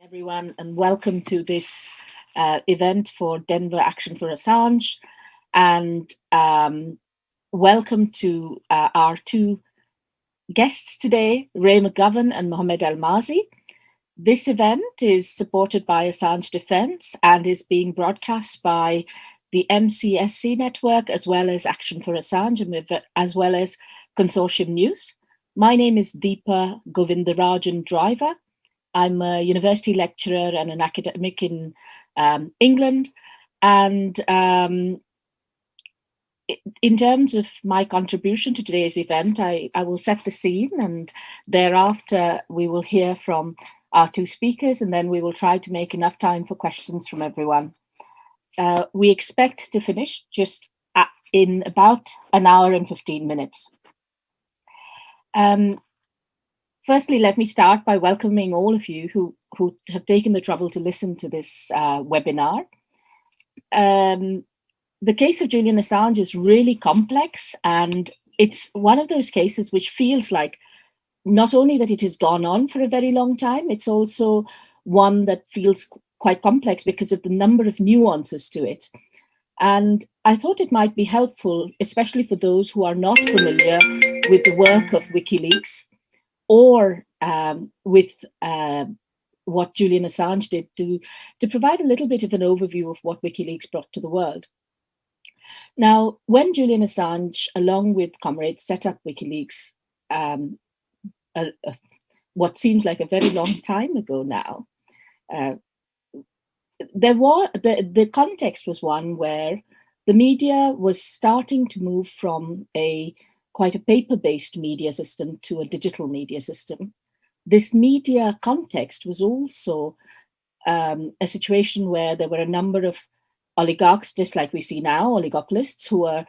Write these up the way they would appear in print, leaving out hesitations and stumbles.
Everyone, and welcome to this event for Denver Action for Assange. And welcome to our two guests today, Ray McGovern and Mohamed Almazi. This event is supported by Assange Defence and is being broadcast by the MCSC network, as well as Action for Assange, as well as Consortium News. My name is Deepa Govindarajan Driver. I'm a university lecturer and an academic in England. And in terms of my contribution to today's event, I will set the scene, and thereafter we will hear from our two speakers, and then we will try to make enough time for questions from everyone. We expect to finish just in about an hour and 15 minutes. Firstly, let me start by welcoming all of you who have taken the trouble to listen to this webinar. The case of Julian Assange is really complex, and it's one of those cases which feels like not only that it has gone on for a very long time, it's also one that feels quite complex because of the number of nuances to it. And I thought it might be helpful, especially for those who are not familiar with the work of WikiLeaks, or with what Julian Assange did, to provide a little bit of an overview of what WikiLeaks brought to the world. Now, when Julian Assange, along with comrades, set up WikiLeaks, what seems like a very long time ago now, the context was one where the media was starting to move from quite a paper-based media system to a digital media system. This media context was also a situation where there were a number of oligarchs, just like we see now, oligopolists, who are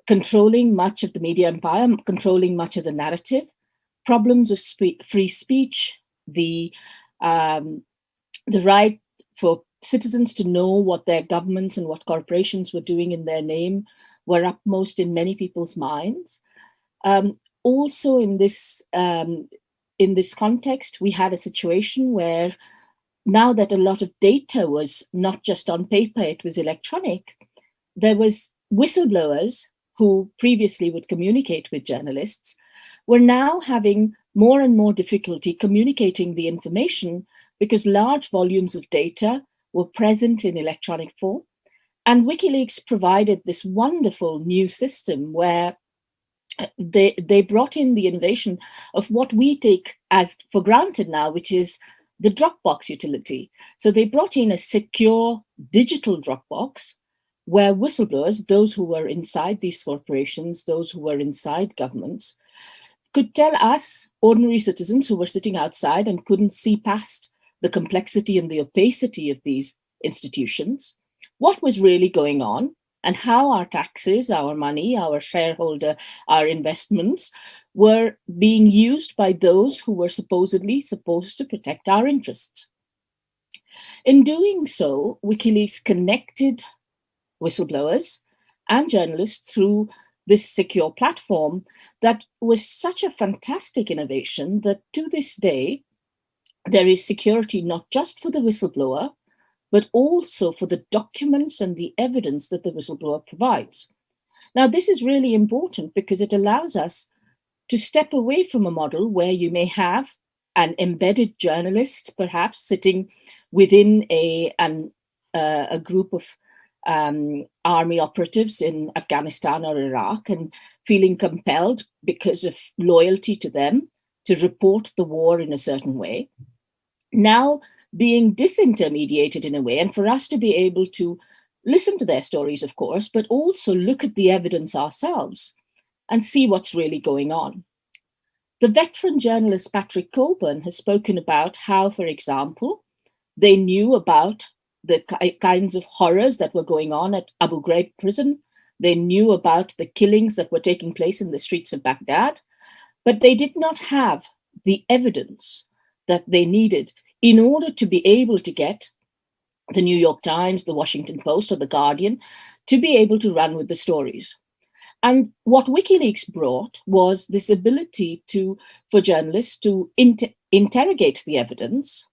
controlling much of the media empire, controlling much of the narrative, problems of free speech, the right for citizens to know what their governments and what corporations were doing in their name were upmost in many people's minds. Also, in this context, we had a situation where, now that a lot of data was not just on paper, it was electronic, there was whistleblowers who previously would communicate with journalists, were now having more and more difficulty communicating the information because large volumes of data were present in electronic form. And WikiLeaks provided this wonderful new system where they brought in the innovation of what we take as for granted now, which is the Dropbox utility. So they brought in a secure digital Dropbox where whistleblowers, those who were inside these corporations, those who were inside governments, could tell us, ordinary citizens who were sitting outside and couldn't see past the complexity and the opacity of these institutions, what was really going on, and how our taxes, our money, our shareholder, our investments were being used by those who were supposedly supposed to protect our interests. In doing so, WikiLeaks connected whistleblowers and journalists through this secure platform that was such a fantastic innovation that to this day, there is security not just for the whistleblower, but also for the documents and the evidence that the whistleblower provides. Now, this is really important because it allows us to step away from a model where you may have an embedded journalist, perhaps sitting within a group of army operatives in Afghanistan or Iraq and feeling compelled because of loyalty to them to report the war in a certain way. Now being disintermediated in a way, and for us to be able to listen to their stories, of course, but also look at the evidence ourselves and see what's really going on. The veteran journalist Patrick Coburn has spoken about how, for example, they knew about the kinds of horrors that were going on at Abu Ghraib prison. They knew about the killings that were taking place in the streets of Baghdad, but they did not have the evidence that they needed in order to be able to get the New York Times, the Washington Post, or the Guardian to be able to run with the stories. And what WikiLeaks brought was this ability for journalists to interrogate the evidence,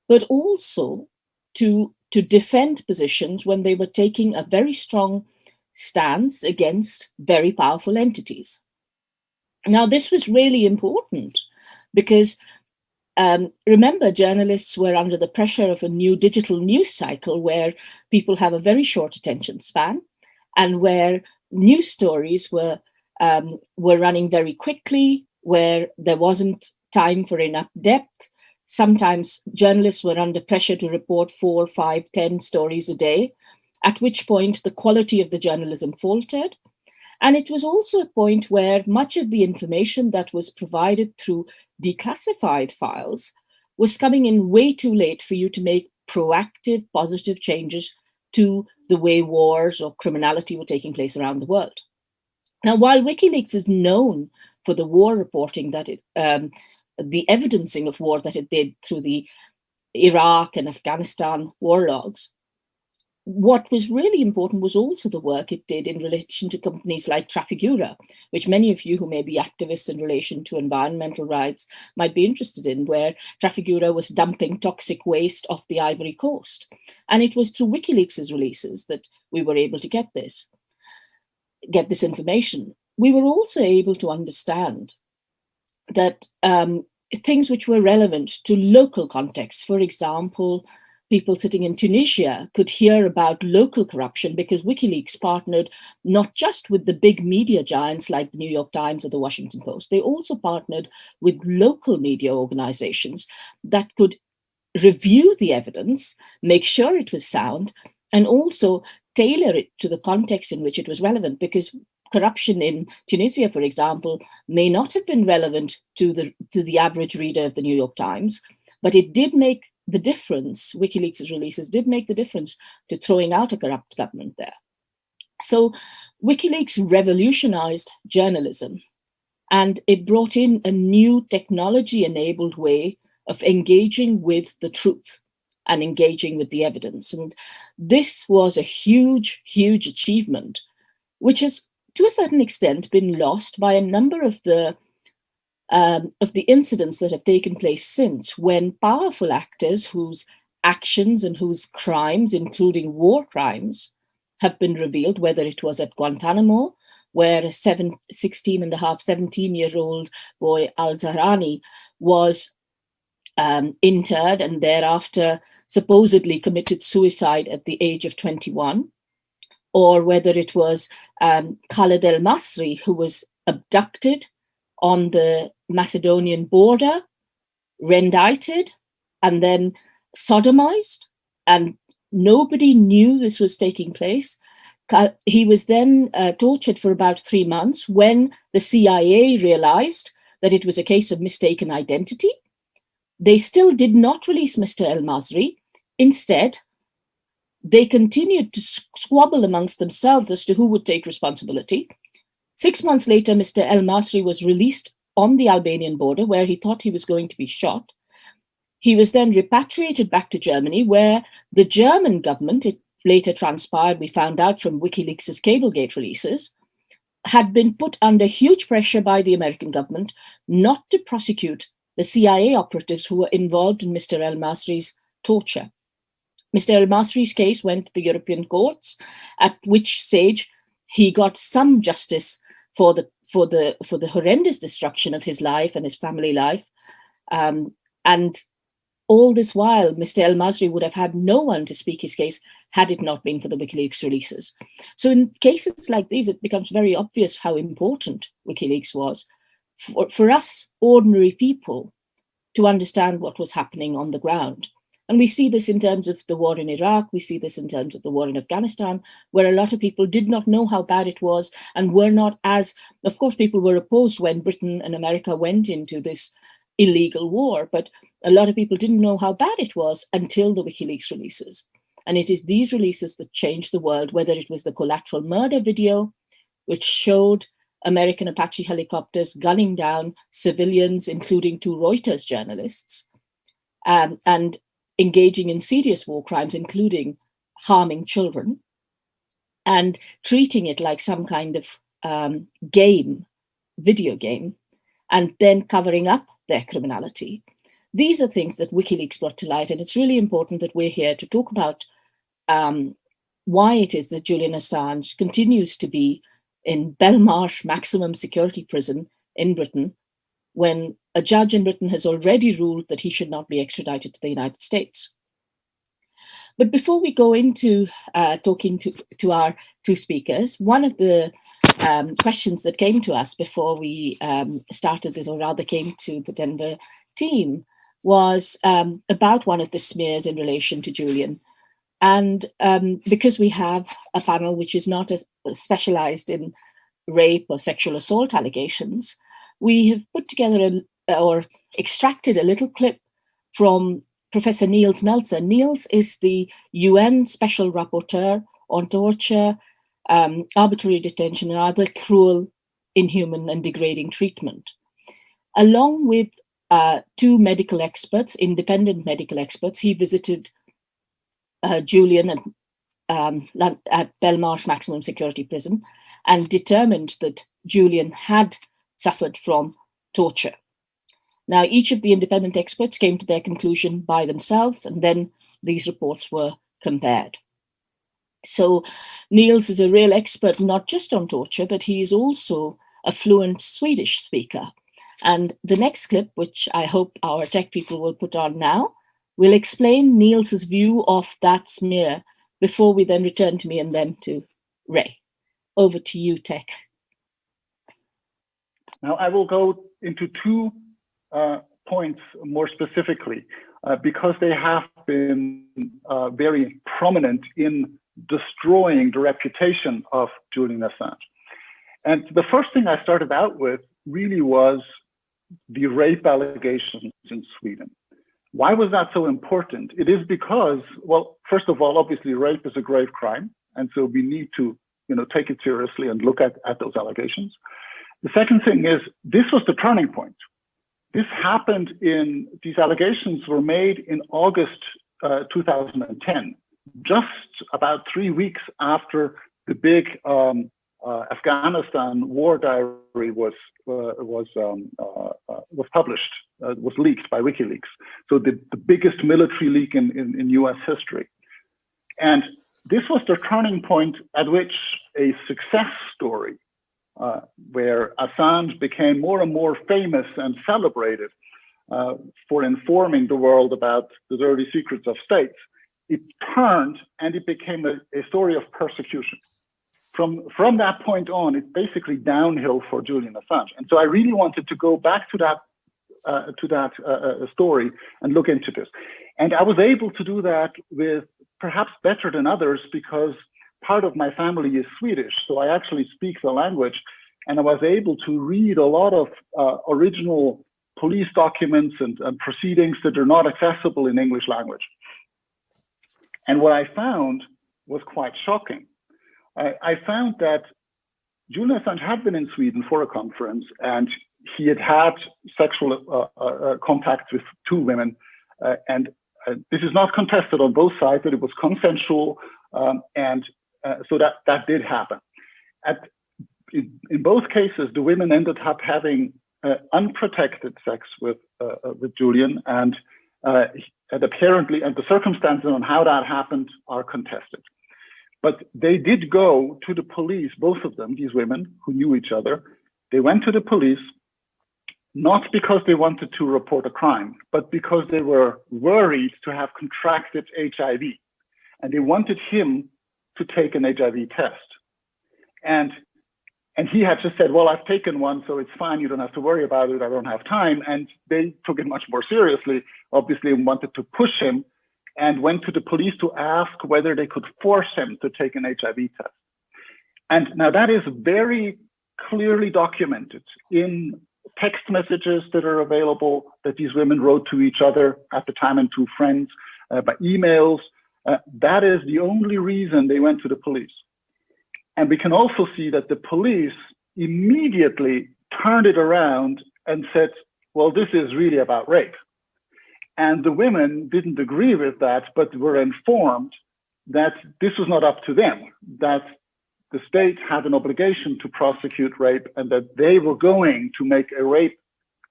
but also to defend positions when they were taking a very strong stance against very powerful entities. Now, this was really important because remember, journalists were under the pressure of a new digital news cycle where people have a very short attention span, and where news stories were running very quickly, where there wasn't time for enough depth. Sometimes journalists were under pressure to report 4, 5, 10 stories a day, at which point the quality of the journalism faltered. And it was also a point where much of the information that was provided through declassified files was coming in way too late for you to make proactive, positive changes to the way wars or criminality were taking place around the world. Now, while WikiLeaks is known for the war reporting that the evidencing of war that it did through the Iraq and Afghanistan war logs, what was really important was also the work it did in relation to companies like Trafigura, which many of you who may be activists in relation to environmental rights might be interested in, where Trafigura was dumping toxic waste off the Ivory Coast. And it was through WikiLeaks' releases that we were able to get this information. We were also able to understand that things which were relevant to local contexts, for example, people sitting in Tunisia could hear about local corruption because WikiLeaks partnered not just with the big media giants like the New York Times or the Washington Post, they also partnered with local media organizations that could review the evidence, make sure it was sound, and also tailor it to the context in which it was relevant, because corruption in Tunisia, for example, may not have been relevant to the average reader of the New York Times, but it did make the difference. WikiLeaks' releases did make the difference to throwing out a corrupt government there. So WikiLeaks revolutionized journalism, and it brought in a new technology-enabled way of engaging with the truth and engaging with the evidence. And this was a huge, huge achievement, which has, to a certain extent, been lost by a number of the incidents that have taken place since, when powerful actors whose actions and whose crimes, including war crimes, have been revealed, whether it was at Guantanamo, where a 17-year-old boy, Al-Zahrani, was interred and thereafter supposedly committed suicide at the age of 21, or whether it was Khaled El-Masri, who was abducted on the Macedonian border, rendited, and then sodomized, and nobody knew this was taking place. He was then tortured for about 3 months when the CIA realized that it was a case of mistaken identity. They still did not release Mr. El-Masri. Instead, they continued to squabble amongst themselves as to who would take responsibility. 6 months later, Mr. El-Masri was released on the Albanian border, where he thought he was going to be shot. He was then repatriated back to Germany, where the German government, it later transpired, we found out from WikiLeaks' Cablegate releases, had been put under huge pressure by the American government not to prosecute the CIA operatives who were involved in Mr. El-Masri's torture. Mr. El-Masri's case went to the European courts, at which stage he got some justice for the horrendous destruction of his life and his family life. And all this while, Mr. El-Masri would have had no one to speak his case had it not been for the WikiLeaks releases. So in cases like these, it becomes very obvious how important WikiLeaks was for us ordinary people to understand what was happening on the ground. And we see this in terms of the war in Iraq, we see this in terms of the war in Afghanistan, where a lot of people did not know how bad it was and were not as, of course, people were opposed when Britain and America went into this illegal war, but a lot of people didn't know how bad it was until the WikiLeaks releases. And it is these releases that changed the world, whether it was the collateral murder video, which showed American Apache helicopters gunning down civilians, including 2 Reuters journalists, and engaging in serious war crimes, including harming children, and treating it like some kind of video game, and then covering up their criminality. These are things that WikiLeaks brought to light, and it's really important that we're here to talk about why it is that Julian Assange continues to be in Belmarsh maximum security prison in Britain, when a judge in Britain has already ruled that he should not be extradited to the United States. But before we go into talking to our two speakers, one of the questions that came to us before we started this, or rather came to the Denver team, was about one of the smears in relation to Julian. And because we have a panel which is not specialized in rape or sexual assault allegations, we have put together or extracted a little clip from Professor Niels Meltzer. Niels is the UN Special Rapporteur on torture, arbitrary detention, and other cruel, inhuman, and degrading treatment. Along with two medical experts, independent medical experts, he visited Julian at Belmarsh Maximum Security Prison and determined that Julian had suffered from torture. Now, each of the independent experts came to their conclusion by themselves, and then these reports were compared. So Niels is a real expert, not just on torture, but he is also a fluent Swedish speaker. And the next clip, which I hope our tech people will put on now, will explain Niels's view of that smear before we then return to me and then to Ray. Over to you, Tech. Now I will go into two points more specifically, because they have been very prominent in destroying the reputation of Julian Assange. And the first thing I started out with really was the rape allegations in Sweden. Why was that so important? It is because, well, first of all, obviously rape is a grave crime. And so we need to, take it seriously and look at those allegations. The second thing is, this was the turning point. This happened these allegations were made in August 2010, just about 3 weeks after the big Afghanistan war diary was published, was leaked by WikiLeaks. So the biggest military leak in US history. And this was the turning point at which a success story, where Assange became more and more famous and celebrated for informing the world about the dirty secrets of states, it turned and it became a story of persecution. From that point on, it's basically downhill for Julian Assange. And so I really wanted to go back to that story and look into this. And I was able to do that with perhaps better than others because part of my family is Swedish, so I actually speak the language, and I was able to read a lot of original police documents and proceedings that are not accessible in English language. And what I found was quite shocking. I found that Julian Assange had been in Sweden for a conference, and he had had sexual contact with two women, and this is not contested on both sides, that it was consensual, and so that did happen. In both cases, the women ended up having unprotected sex with Julian, and apparently, and the circumstances on how that happened are contested. But they did go to the police, both of them, these women who knew each other. They went to the police, not because they wanted to report a crime, but because they were worried to have contracted HIV. And they wanted him to take an HIV test. And he had just said, well, I've taken one, so it's fine. You don't have to worry about it. I don't have time. And they took it much more seriously, obviously, and wanted to push him and went to the police to ask whether they could force him to take an HIV test. And now that is very clearly documented in text messages that are available that these women wrote to each other at the time and to friends, by emails. That is the only reason they went to the police. And we can also see that the police immediately turned it around and said, well, this is really about rape. And the women didn't agree with that, but were informed that this was not up to them, that the state had an obligation to prosecute rape and that they were going to make a rape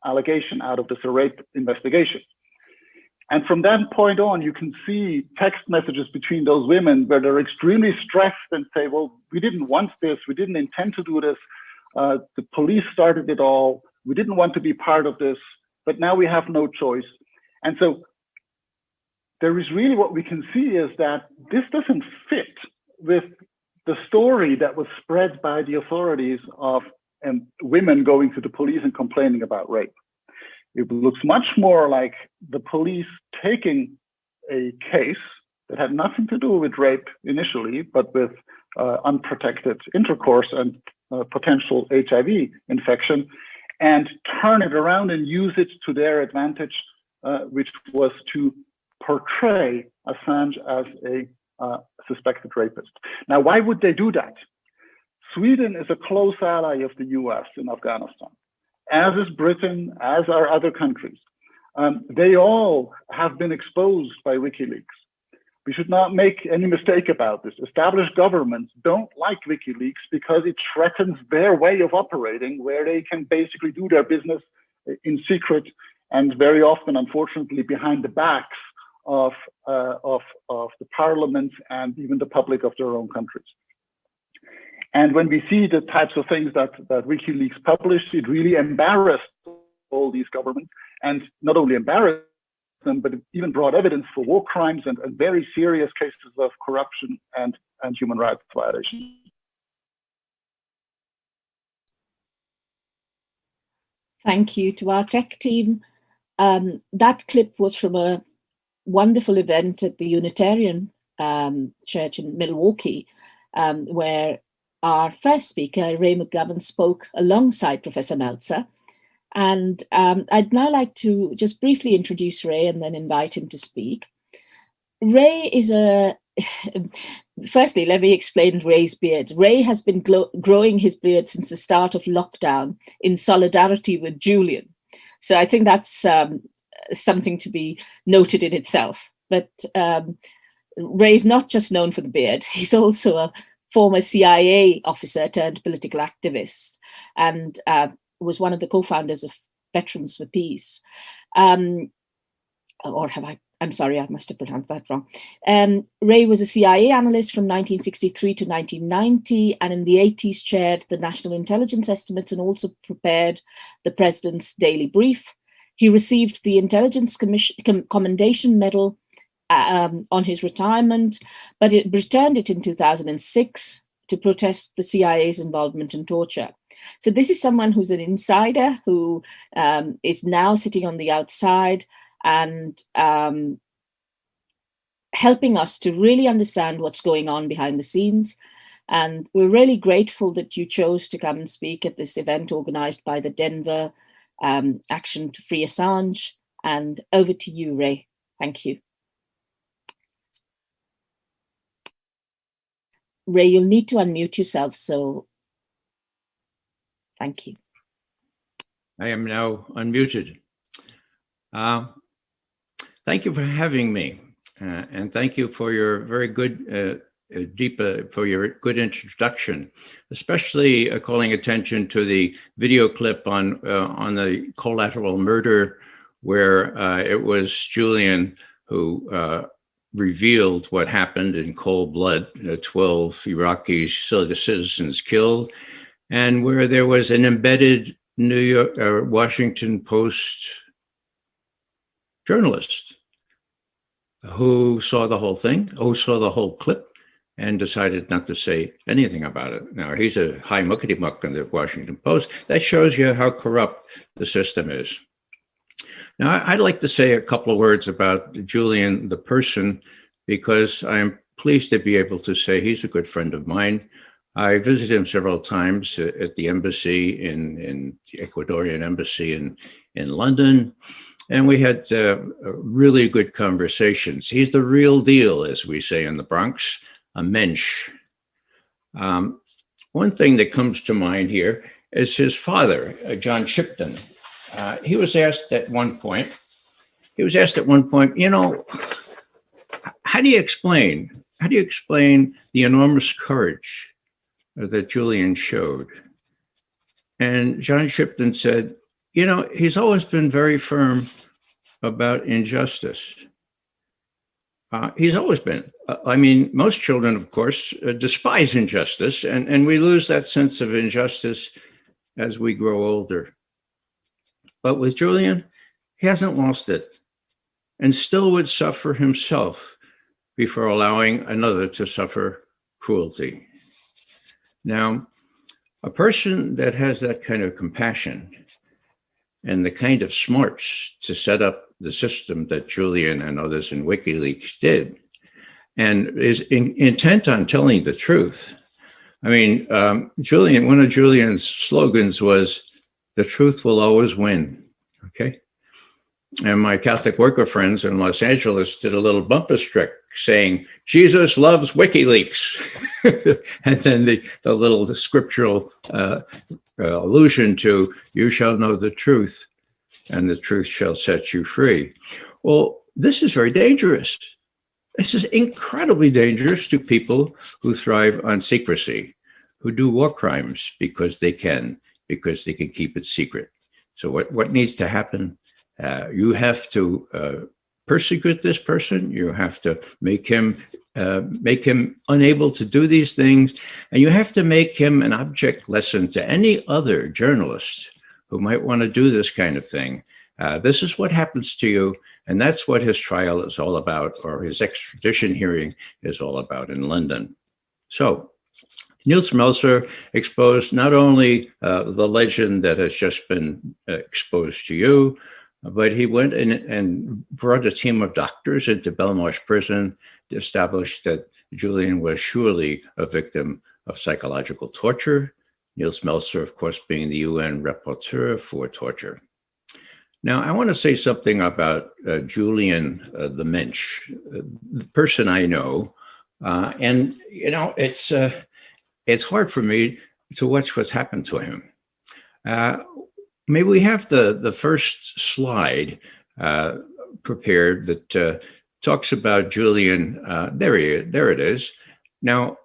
allegation out of this, a rape investigation. And from that point on, you can see text messages between those women where they're extremely stressed and say, well, we didn't want this. We didn't intend to do this. The police started it all. We didn't want to be part of this, but now we have no choice. And so there is really what we can see is that this doesn't fit with the story that was spread by the authorities of women going to the police and complaining about rape. It looks much more like the police taking a case that had nothing to do with rape initially, but with unprotected intercourse and potential HIV infection, and turn it around and use it to their advantage, which was to portray Assange as a suspected rapist. Now, why would they do that? Sweden is a close ally of the US in Afghanistan, as is Britain, as are other countries. They all have been exposed by WikiLeaks. We should not make any mistake about this. Established governments don't like WikiLeaks because it threatens their way of operating, where they can basically do their business in secret and very often, unfortunately, behind the backs of the parliament and even the public of their own countries. And when we see the types of things that WikiLeaks published, it really embarrassed all these governments, and not only embarrassed them, but it even brought evidence for war crimes and very serious cases of corruption and human rights violations. Thank you to our tech team. That clip was from a wonderful event at the Unitarian Church in Milwaukee, where our first speaker, Ray McGovern, spoke alongside Professor Meltzer. And I'd now like to just briefly introduce Ray and then invite him to speak. Ray is firstly, let me explain Ray's beard. Ray has been growing his beard since the start of lockdown in solidarity with Julian. So I think that's something to be noted in itself. But Ray's not just known for the beard. He's also a former CIA officer turned political activist, and was one of the co-founders of Veterans for Peace. Or have I? I'm sorry, I must have pronounced that wrong. Ray was a CIA analyst from 1963 to 1990, and in the 80s chaired the National Intelligence Estimates and also prepared the President's Daily Brief. He received the Intelligence Commendation Medal on his retirement, but it returned it in 2006 to protest the CIA's involvement in torture. So this is someone who's an insider who is now sitting on the outside and helping us to really understand what's going on behind the scenes. And we're really grateful that you chose to come and speak at this event organized by the Denver Action to Free Assange. And over to you, Ray. Thank you. Ray, you'll need to unmute yourself, so thank you. I am now unmuted. Thank you for having me, and thank you for your very good, for your good introduction, especially calling attention to the video clip on the collateral murder, where it was Julian who revealed what happened in cold blood, 12 Iraqi citizens killed, and where there was an embedded New York, Washington Post journalist who saw the whole thing, who saw the whole clip, and decided not to say anything about it. Now, he's a high muckety-muck in the Washington Post. That shows you how corrupt the system is. Now, I'd like to say a couple of words about Julian, the person, because I'm pleased to be able to say he's a good friend of mine. I visited him several times at the embassy, in the Ecuadorian embassy in London, and we had really good conversations. He's the real deal, as we say in the Bronx, a mensch. One thing that comes to mind here is his father, John Shipton. He was asked at one point, you know, how do you explain the enormous courage that Julian showed? And John Shipton said, you know, he's always been very firm about injustice. He's always been. I mean, most children, of course, despise injustice, and we lose that sense of injustice as we grow older. But with Julian, he hasn't lost it and still would suffer himself before allowing another to suffer cruelty. Now, a person that has that kind of compassion and the kind of smarts to set up the system that Julian and others in WikiLeaks did, and is intent on telling the truth. I mean, Julian, one of Julian's slogans was, "The truth will always win," okay? And my Catholic worker friends in Los Angeles did a little bumper sticker saying, "Jesus loves WikiLeaks." And then the little scriptural allusion to, "You shall know the truth, and the truth shall set you free." Well, this is very dangerous. This is incredibly dangerous to people who thrive on secrecy, who do war crimes because they can keep it secret. So what needs to happen? You have to persecute this person. You have to make him unable to do these things, and you have to make him an object lesson to any other journalist who might want to do this kind of thing. This is what happens to you, and that's what his trial is all about, or his extradition hearing is all about in London. So Nils Melzer exposed not only the legend that has just been exposed to you, but he went in and brought a team of doctors into Belmarsh prison to establish that Julian was surely a victim of psychological torture. Nils Melzer, of course, being the UN rapporteur for torture. Now, I want to say something about Julian the Mensch, the person I know. And, you know, it's hard for me to watch what's happened to him. Maybe we have the first slide prepared that talks about Julian. There it is. Now,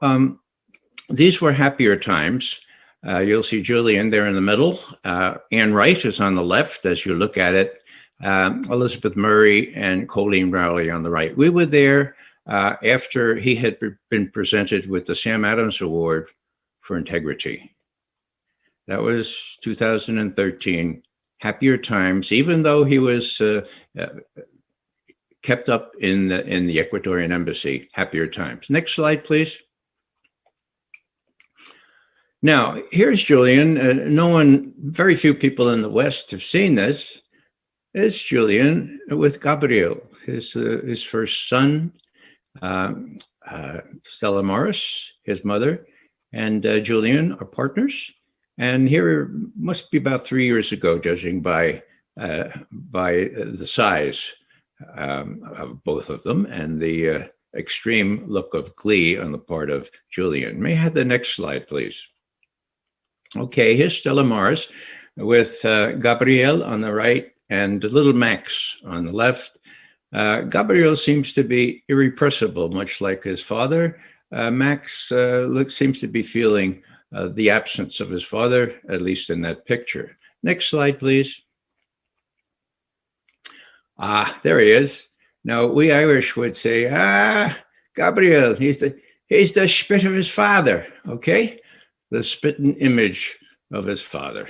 these were happier times. You'll see Julian there in the middle. Anne Wright is on the left as you look at it. Elizabeth Murray and Colleen Rowley on the right. We were there after he had been presented with the Sam Adams Award for Integrity. That was 2013. Happier times, even though he was kept up in the Ecuadorian embassy. Happier times. Next slide, please. Now, here's Julian. Very few people in the West have seen this. It's Julian with Gabriel, his first son, Stella Morris, his mother, and Julian are partners. And here must be about 3 years ago, judging by the size of both of them and the extreme look of glee on the part of Julian. May I have the next slide, please? Okay, here's Stella Morris with Gabriel on the right and little Max on the left. Gabriel seems to be irrepressible, much like his father. Max seems to be feeling the absence of his father, at least in that picture. Next slide, please. There he is. Now, we Irish would say, Gabriel, he's the spit of his father, okay? The spitting image of his father.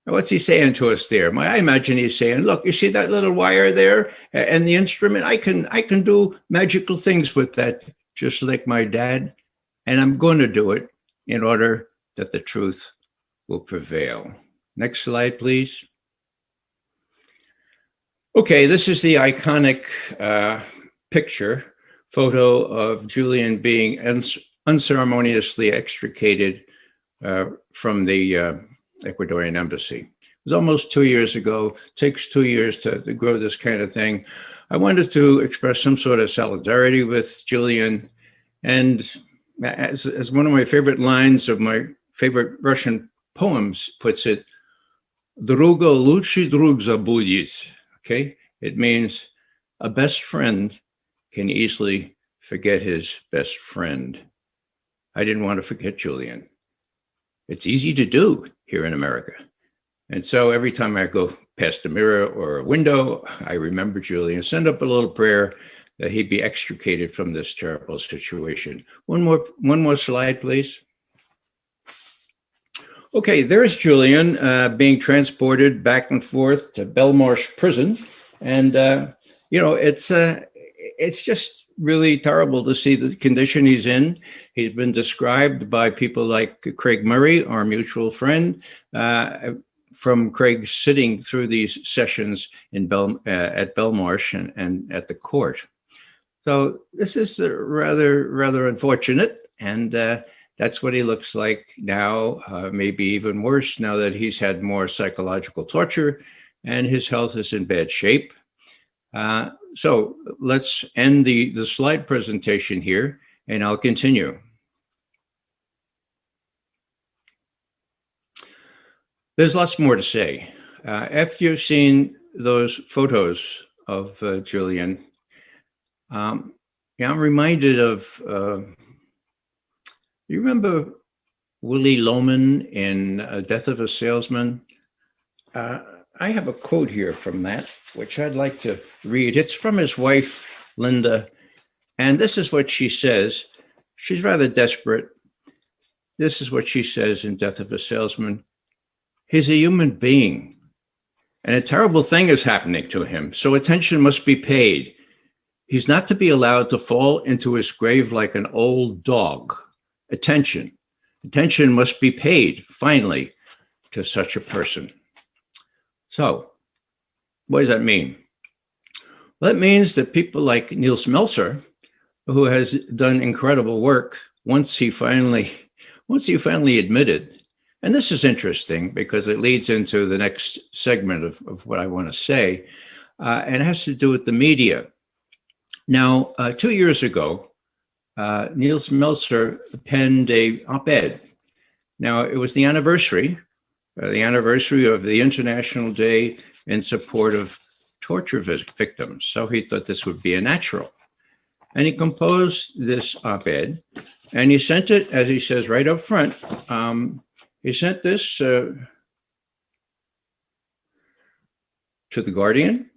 Now, what's he saying to us there? I imagine he's saying, look, you see that little wire there and the instrument? I can do magical things with that, just like my dad, and I'm going to do it in order that the truth will prevail. Next slide, please. Okay, this is the iconic photo of Julian being unceremoniously extricated from the Ecuadorian embassy. It was almost 2 years ago. It takes 2 years to grow this kind of thing. I wanted to express some sort of solidarity with Julian. And as one of my favorite lines of my favorite Russian poems puts it, "Druga лучший друг забудет." Okay, it means a best friend can easily forget his best friend. I didn't want to forget Julian. It's easy to do here in America. And so every time I go past a mirror or a window, I remember Julian, send up a little prayer that he'd be extricated from this terrible situation. One more slide, please. Okay, there's Julian being transported back and forth to Belmarsh prison. And, it's just really terrible to see the condition he's in. He's been described by people like Craig Murray, our mutual friend, from Craig sitting through these sessions in at Belmarsh and at the court. So this is rather unfortunate, and that's what he looks like now, maybe even worse now that he's had more psychological torture and his health is in bad shape. So let's end the slide presentation here, and I'll continue. There's lots more to say. After you've seen those photos of Julian, I'm reminded of, you remember Willie Loman in Death of a Salesman? I have a quote here from that, which I'd like to read. It's from his wife, Linda, and this is what she says. She's rather desperate. This is what she says in Death of a Salesman. He's a human being, and a terrible thing is happening to him, so attention must be paid. He's not to be allowed to fall into his grave like an old dog. Attention must be paid, finally, to such a person. So, what does that mean? Well, it means that people like Niels Melzer, who has done incredible work, once he finally admitted, and this is interesting because it leads into the next segment of what I want to say, and it has to do with the media. Now, 2 years ago, Niels Melzer penned a op-ed. Now, it was the anniversary of the International Day in support of torture victims. So he thought this would be a natural. And he composed this op-ed, and he sent it, as he says right up front, he sent this to the Guardian,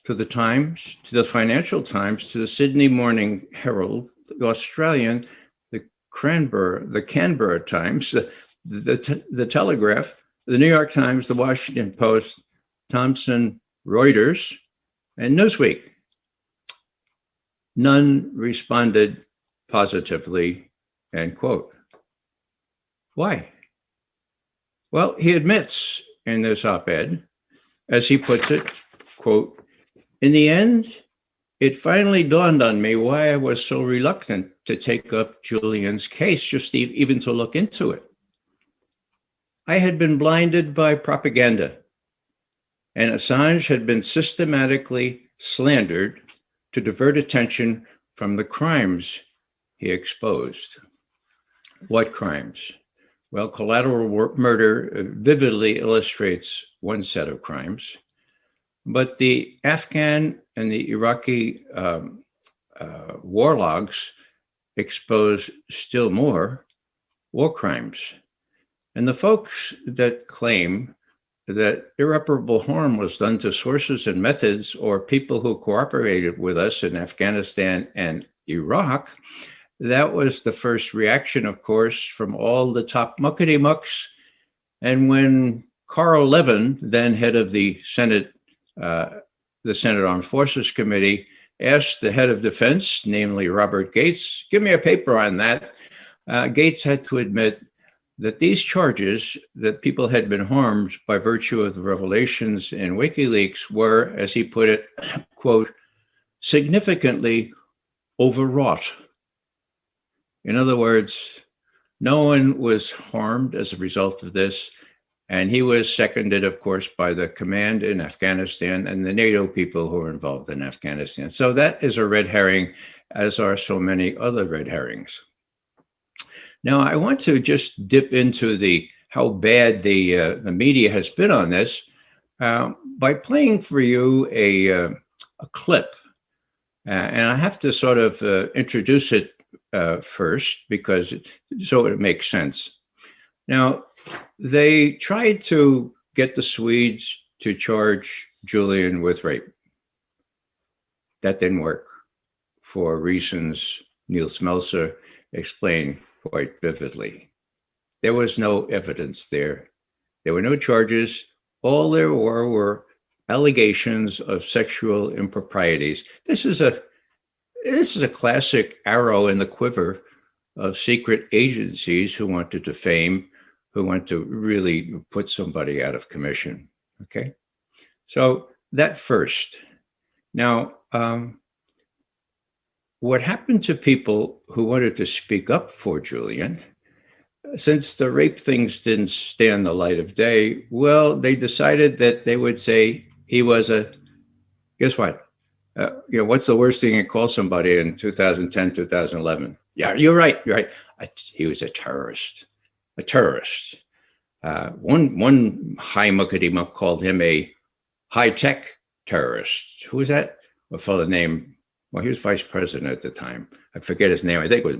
to the Times, to the Financial Times, to the Sydney Morning Herald, the Australian, the Canberra Times, the Telegraph, the New York Times, the Washington Post, Thomson Reuters, and Newsweek. None responded positively, end quote. Why? Well, he admits in this op-ed, as he puts it, quote, in the end, it finally dawned on me why I was so reluctant to take up Julian's case, just even to look into it. I had been blinded by propaganda, and Assange had been systematically slandered to divert attention from the crimes he exposed. What crimes? Well, collateral murder vividly illustrates one set of crimes, but the Afghan and the Iraqi war logs expose still more war crimes. And the folks that claim that irreparable harm was done to sources and methods or people who cooperated with us in Afghanistan and Iraq, that was the first reaction, of course, from all the top muckety-mucks. And when Carl Levin, then head of the Senate Armed Forces Committee, asked the head of defense, namely Robert Gates, give me a paper on that, Gates had to admit that these charges that people had been harmed by virtue of the revelations in WikiLeaks were, as he put it, quote, significantly overwrought. In other words, no one was harmed as a result of this, and he was seconded, of course, by the command in Afghanistan and the NATO people who were involved in Afghanistan. So that is a red herring, as are so many other red herrings. Now, I want to just dip into how bad the media has been on this by playing for you a clip. And I have to sort of introduce it first, because so it makes sense. Now, they tried to get the Swedes to charge Julian with rape. That didn't work for reasons Niels Melzer explained quite vividly. There was no evidence there. There were no charges. All there were allegations of sexual improprieties. This is a classic arrow in the quiver of secret agencies who want to defame, who want to really put somebody out of commission. Okay, so that first. Now, what happened to people who wanted to speak up for Julian, since the rape things didn't stand the light of day, well, they decided that they would say he was guess what? What's the worst thing you call somebody in 2010, 2011? Yeah, you're right. He was a terrorist. A terrorist. One high muckety-muck called him a high-tech terrorist. Who was that? A fellow named, well, he was vice president at the time. I forget his name. I think it was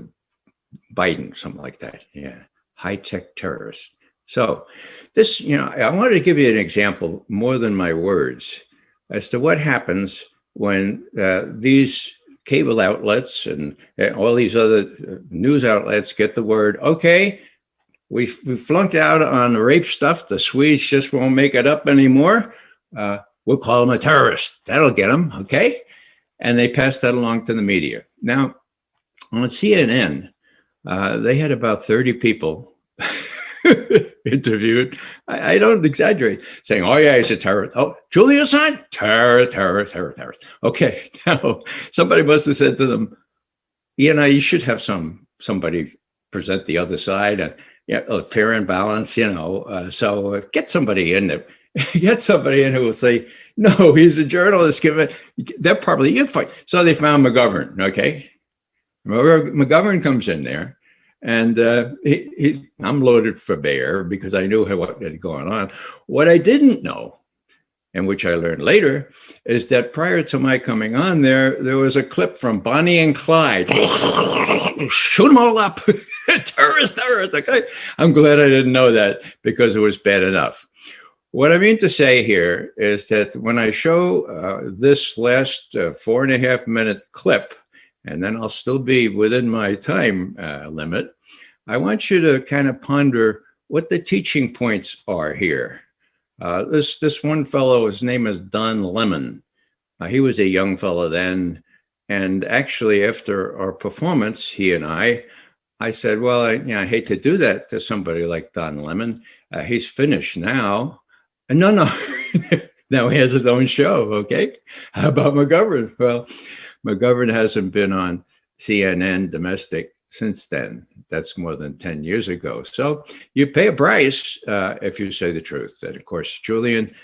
Biden, something like that. Yeah, high-tech terrorist. So this, I wanted to give you an example more than my words as to what happens when these cable outlets and all these other news outlets get the word, okay, we flunked out on the rape stuff. The Swedes just won't make it up anymore. We'll call him a terrorist. That'll get him, okay? And they pass that along to the media. Now, on CNN, they had about 30 people interviewed. I don't exaggerate, saying, oh, yeah, he's a terrorist. Oh, Julian Assange? Terrorist. Okay, now somebody must have said to them, you should have somebody present the other side and fair and balance, so get somebody in there. Get somebody in who will say, no, he's a journalist. They're probably in fight. So they found McGovern, okay? McGovern comes in there, and I'm loaded for bear because I knew what had gone on. What I didn't know, and which I learned later, is that prior to my coming on there was a clip from Bonnie and Clyde. Shoot them all up. Terrorist, okay? I'm glad I didn't know that because it was bad enough. What I mean to say here is that when I show this last 4.5 minute clip, and then I'll still be within my time limit, I want you to kind of ponder what the teaching points are here. This one fellow, his name is Don Lemon. He was a young fellow then. And actually, after our performance, he and I said, well, I hate to do that to somebody like Don Lemon. He's finished now. No. Now he has his own show, okay? How about McGovern? Well, McGovern hasn't been on CNN domestic since then. That's more than 10 years ago. So you pay a price if you say the truth. And of course, Julian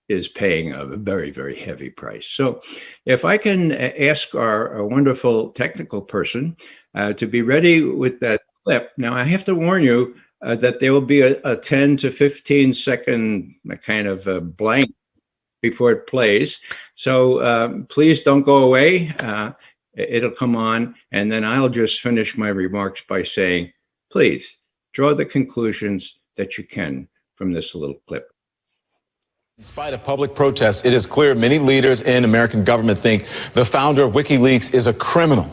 is paying a very, very heavy price. So if I can ask our wonderful technical person to be ready with that clip. Now, I have to warn you that there will be a 10 to 15 second kind of blank before it plays. So please don't go away. It'll come on, and then I'll just finish my remarks by saying, please draw the conclusions that you can from this little clip. In spite of public protests, it is clear many leaders in American government think the founder of WikiLeaks is a criminal.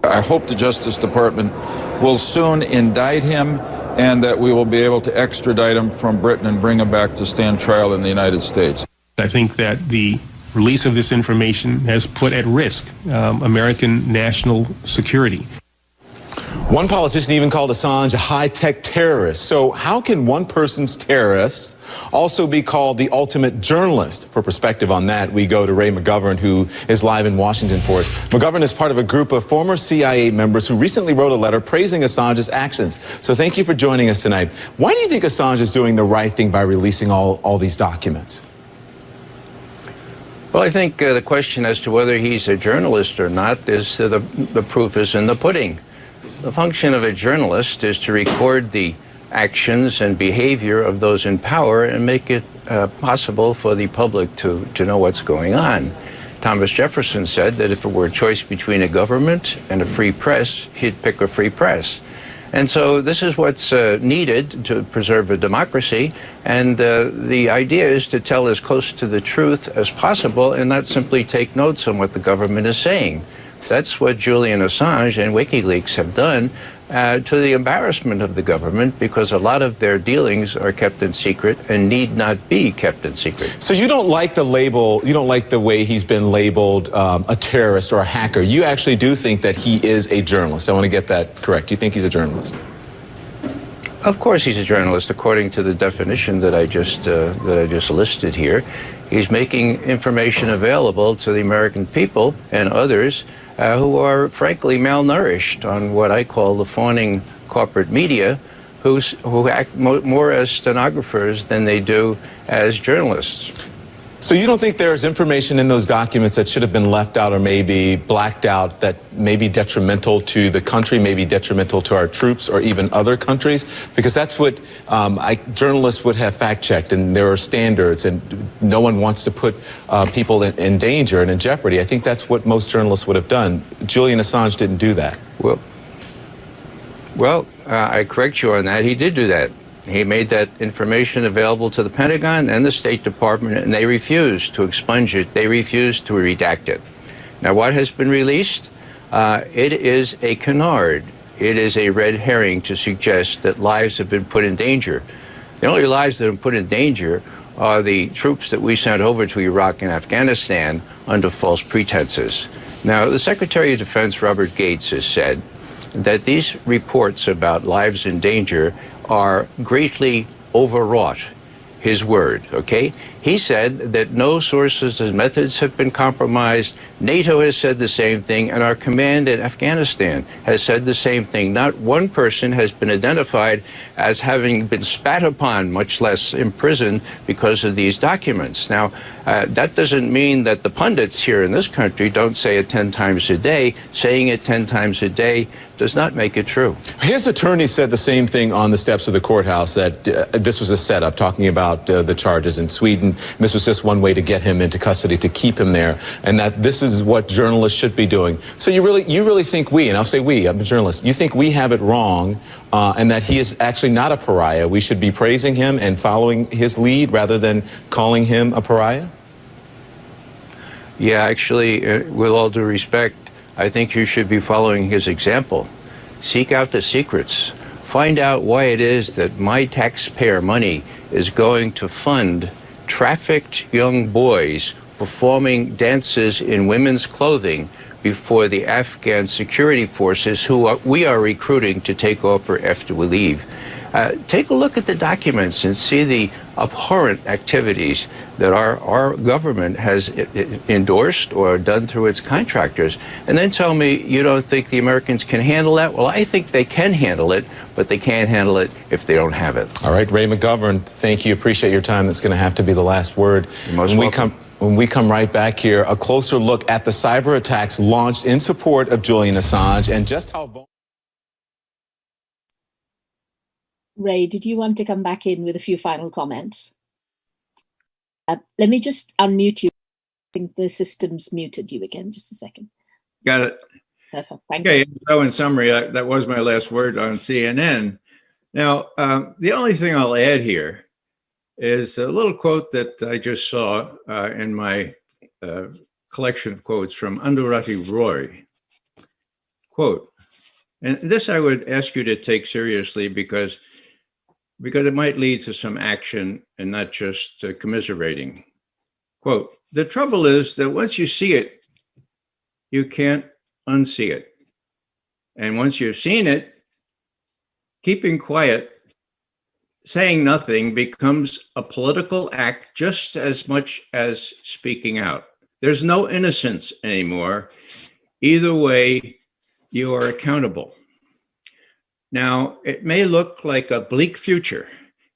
I hope the Justice Department will soon indict him and that we will be able to extradite him from Britain and bring him back to stand trial in the United States. I think that the release of this information has put at risk American national security. One politician even called Assange a high-tech terrorist. So how can one person's terrorist also be called the ultimate journalist? For perspective on that, we go to Ray McGovern, who is live in Washington for us. McGovern is part of a group of former CIA members who recently wrote a letter praising Assange's actions. So thank you for joining us tonight. Why do you think Assange is doing the right thing by releasing all these documents? Well, I think the question as to whether he's a journalist or not is the proof is in the pudding. The function of a journalist is to record the actions and behavior of those in power and make it possible for the public to know what's going on. Thomas Jefferson said that if it were a choice between a government and a free press, he'd pick a free press. And so this is what's needed to preserve a democracy. And the idea is to tell as close to the truth as possible and not simply take notes on what the government is saying. That's what Julian Assange and WikiLeaks have done, to the embarrassment of the government, because a lot of their dealings are kept in secret and need not be kept in secret. So you don't like the label, you don't like the way he's been labeled a terrorist or a hacker. You actually do think that he is a journalist. I want to get that correct. You think he's a journalist? Of course he's a journalist, according to the definition that I just listed here. He's making information available to the American people and others who are, frankly, malnourished on what I call the fawning corporate media, who act more as stenographers than they do as journalists. So you don't think there's information in those documents that should have been left out or maybe blacked out that may be detrimental to the country, maybe detrimental to our troops or even other countries? Because that's what journalists would have fact-checked, and there are standards, and no one wants to put people in danger and in jeopardy. I think that's what most journalists would have done. Julian Assange didn't do that. Well, I correct you on that. He did do that. He made that information available to the Pentagon and the State Department, and they refused to expunge it. They refused to redact it. Now, what has been released? It is a canard. It is a red herring to suggest that lives have been put in danger. The only lives that have been put in danger are the troops that we sent over to Iraq and Afghanistan under false pretenses. Now, the Secretary of Defense, Robert Gates, has said that these reports about lives in danger are greatly overwrought, his word, okay? He said that no sources and methods have been compromised. NATO has said the same thing, and our command in Afghanistan has said the same thing. Not one person has been identified as having been spat upon, much less imprisoned, because of these documents. Now, that doesn't mean that the pundits here in this country don't say it 10 times a day. Saying it 10 times a day does not make it true. His attorney said the same thing on the steps of the courthouse, that this was a setup, talking about the charges in Sweden. This was just one way to get him into custody, to keep him there, and that this is what journalists should be doing. So you really think we, and I'll say we, I'm a journalist, you think we have it wrong, and that he is actually not a pariah? We should be praising him and following his lead rather than calling him a pariah? Yeah, actually, with all due respect, I think you should be following his example. Seek out the secrets. Find out why it is that my taxpayer money is going to fund trafficked young boys performing dances in women's clothing before the Afghan security forces who we are recruiting to take over after we leave. Take a look at the documents and see the abhorrent activities that our government has endorsed or done through its contractors, and then tell me you don't think the Americans can handle that. Well, I think they can handle it, but they can't handle it if they don't have it. All right, Ray McGovern, thank you. Appreciate your time. That's going to have to be the last word. You're most welcome. When we come right back here, a closer look at the cyber attacks launched in support of Julian Assange and just how vulnerable. Ray, did you want to come back in with a few final comments? Let me just unmute you. I think the system's muted you again. Just a second. Got it. Perfect. Thank you. Okay, so in summary, that was my last word on CNN. Now, the only thing I'll add here is a little quote that I just saw in my collection of quotes from Anurati Roy. Quote, and this I would ask you to take seriously because it might lead to some action and not just commiserating. Quote, the trouble is that once you see it, you can't unsee it. And once you've seen it, keeping quiet, saying nothing becomes a political act just as much as speaking out. There's no innocence anymore. Either way, you are accountable. Now, it may look like a bleak future.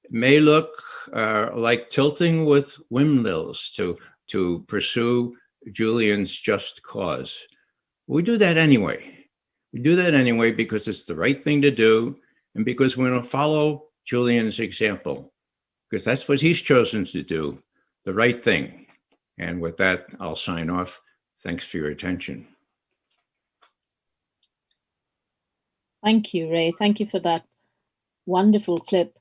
It may look like tilting with windmills to pursue Julian's just cause. We do that anyway. We do that anyway because it's the right thing to do and because we're going to follow Julian's example, because that's what he's chosen to do, the right thing. And with that, I'll sign off. Thanks for your attention. Thank you, Ray. Thank you for that wonderful clip,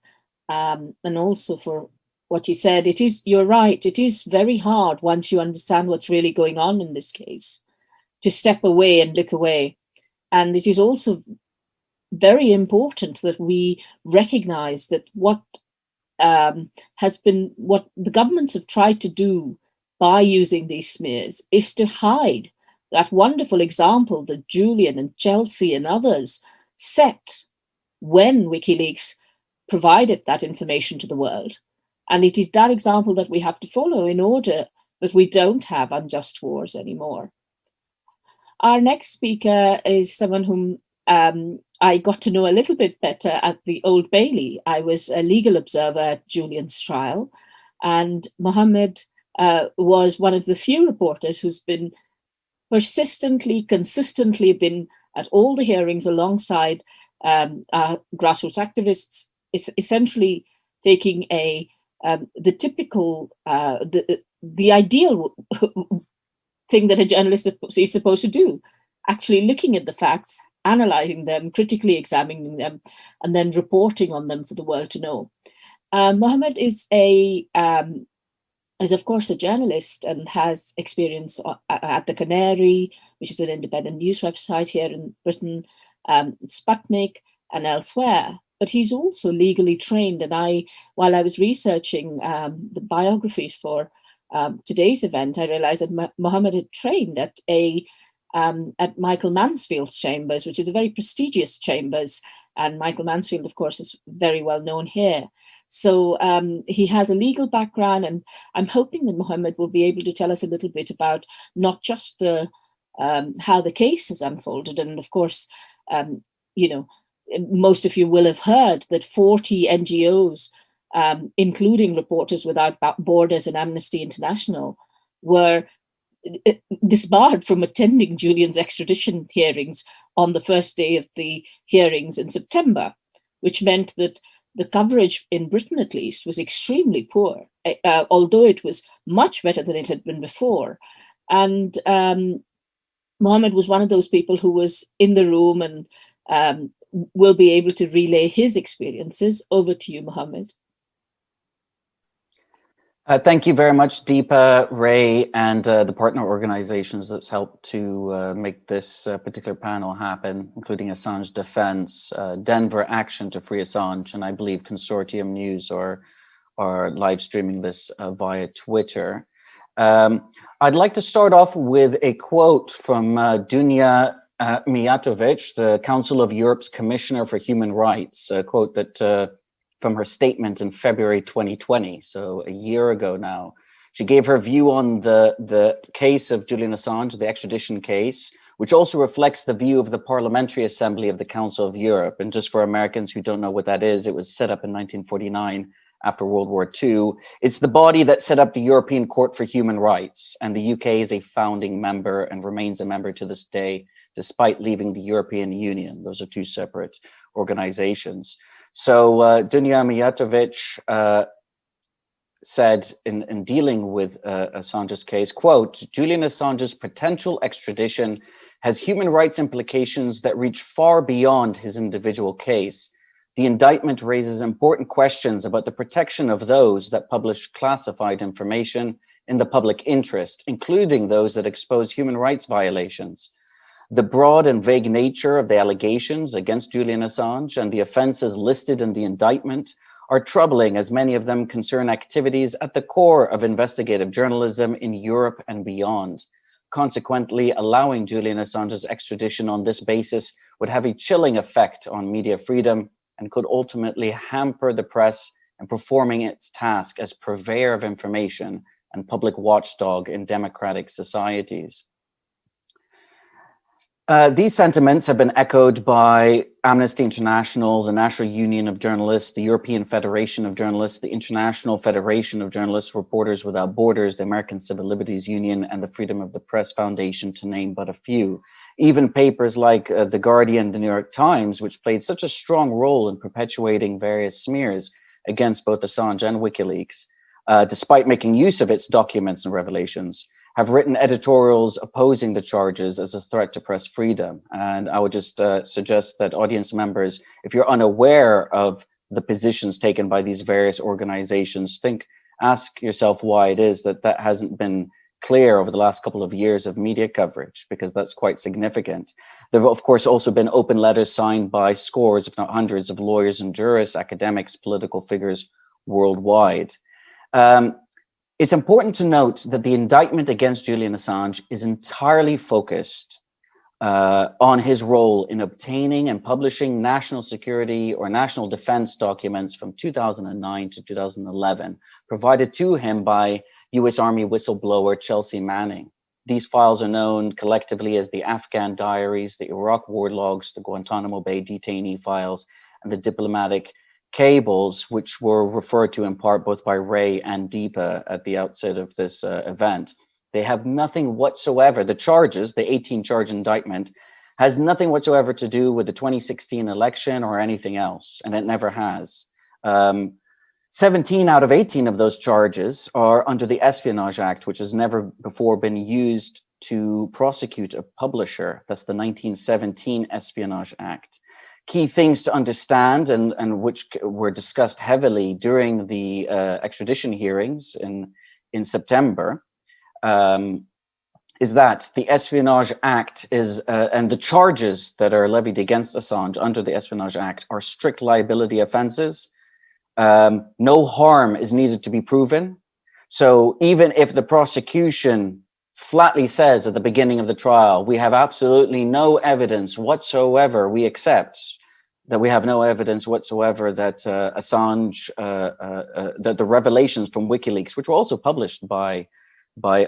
and also for what you said. You're right, it is very hard once you understand what's really going on in this case to step away and look away. And it is also very important that we recognize that what the governments have tried to do by using these smears is to hide that wonderful example that Julian and Chelsea and others set when WikiLeaks provided that information to the world. And it is that example that we have to follow in order that we don't have unjust wars anymore. Our next speaker is someone whom I got to know a little bit better at the Old Bailey. I was a legal observer at Julian's trial, and Mohammed was one of the few reporters who's been consistently been at all the hearings alongside grassroots activists, essentially taking the typical, the ideal thing that a journalist is supposed to do, actually looking at the facts, analyzing them, critically examining them, and then reporting on them for the world to know. Mohammed is of course a journalist and has experience at the Canary, which is an independent news website here in Britain, Sputnik, and elsewhere. But he's also legally trained. And while I was researching the biographies for today's event, I realized that Mohammed had trained at Michael Mansfield's chambers, which is a very prestigious chambers. And Michael Mansfield, of course, is very well known here. So he has a legal background, and I'm hoping that Mohammed will be able to tell us a little bit about not just how the case has unfolded. And of course, most of you will have heard that 40 NGOs, including Reporters Without Borders and Amnesty International, were disbarred from attending Julian's extradition hearings on the first day of the hearings in September, which meant that the coverage in Britain, at least, was extremely poor, although it was much better than it had been before. And Mohammed was one of those people who was in the room and will be able to relay his experiences. Over to you, Mohammed. Thank you very much, Deepa, Ray, and the partner organizations that's helped to make this particular panel happen, including Assange Defense, Denver Action to Free Assange, and I believe Consortium News are live streaming this via Twitter. I'd like to start off with a quote from Dunja Mijatovic, the Council of Europe's Commissioner for Human Rights, a quote that from her statement in February 2020, so a year ago now. She gave her view on the case of Julian Assange, the extradition case, which also reflects the view of the Parliamentary Assembly of the Council of Europe. And just for Americans who don't know what that is, it was set up in 1949 after World War II. It's the body that set up the European Court for Human Rights, and the UK is a founding member and remains a member to this day, despite leaving the European Union. Those are two separate organizations. So Dunja Mijatovic said in dealing with Assange's case, quote, Julian Assange's potential extradition has human rights implications that reach far beyond his individual case. The indictment raises important questions about the protection of those that publish classified information in the public interest, including those that expose human rights violations. The broad and vague nature of the allegations against Julian Assange and the offenses listed in the indictment are troubling, as many of them concern activities at the core of investigative journalism in Europe and beyond. Consequently, allowing Julian Assange's extradition on this basis would have a chilling effect on media freedom and could ultimately hamper the press in performing its task as purveyor of information and public watchdog in democratic societies. These sentiments have been echoed by Amnesty International, the National Union of Journalists, the European Federation of Journalists, the International Federation of Journalists, Reporters Without Borders, the American Civil Liberties Union, and the Freedom of the Press Foundation, to name but a few. Even papers like The Guardian, the New York Times, which played such a strong role in perpetuating various smears against both Assange and WikiLeaks, despite making use of its documents and revelations, have written editorials opposing the charges as a threat to press freedom. And I would just suggest that audience members, if you're unaware of the positions taken by these various organizations, ask yourself why it is that that hasn't been clear over the last couple of years of media coverage, because that's quite significant. There have, of course, also been open letters signed by scores, if not hundreds, of lawyers and jurists, academics, political figures worldwide. It's important to note that the indictment against Julian Assange is entirely focused on his role in obtaining and publishing national security or national defense documents from 2009 to 2011, provided to him by US Army whistleblower Chelsea Manning. These files are known collectively as the Afghan diaries, the Iraq war logs, the Guantanamo Bay detainee files, and the diplomatic cables, which were referred to in part both by Ray and Deepa at the outset of this event. They have nothing whatsoever, the charges, the 18-charge indictment, has nothing whatsoever to do with the 2016 election or anything else, and it never has. 17 out of 18 of those charges are under the Espionage Act, which has never before been used to prosecute a publisher. That's the 1917 Espionage Act. Key things to understand, and which were discussed heavily during the extradition hearings in September, is that the Espionage Act is, and the charges that are levied against Assange under the Espionage Act are strict liability offenses. No harm is needed to be proven. So even if the prosecution flatly says at the beginning of the trial, we have absolutely no evidence whatsoever, we accept that we have no evidence whatsoever that Assange, that the revelations from WikiLeaks, which were also published by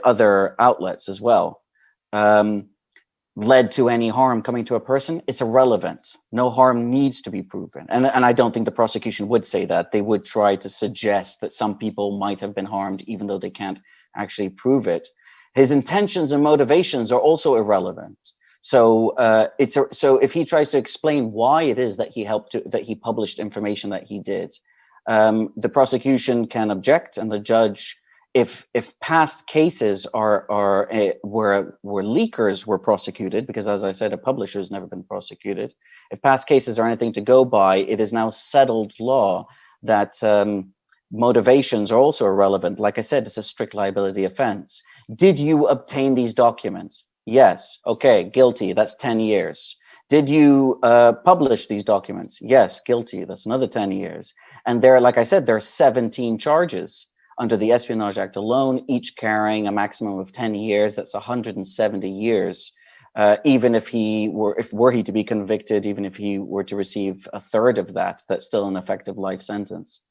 other outlets as well, led to any harm coming to a person, it's irrelevant. No harm needs to be proven. And I don't think the prosecution would say that. They would try to suggest that some people might have been harmed, even though they can't actually prove it. His intentions and motivations are also irrelevant. So so if he tries to explain why it is that he published information that he did, the prosecution can object, and the judge, if past cases where leakers were prosecuted, because as I said, a publisher has never been prosecuted, if past cases are anything to go by, it is now settled law that motivations are also irrelevant. Like I said, it's a strict liability offense. Did you obtain these documents? Yes. Okay, guilty. That's 10 years. Did you publish these documents? Yes, guilty. That's another 10 years. And there, like I said, there are 17 charges under the Espionage Act alone, each carrying a maximum of 10 years. That's 170 years. Even if were he to be convicted, even if he were to receive a third of that, that's still an effective life sentence.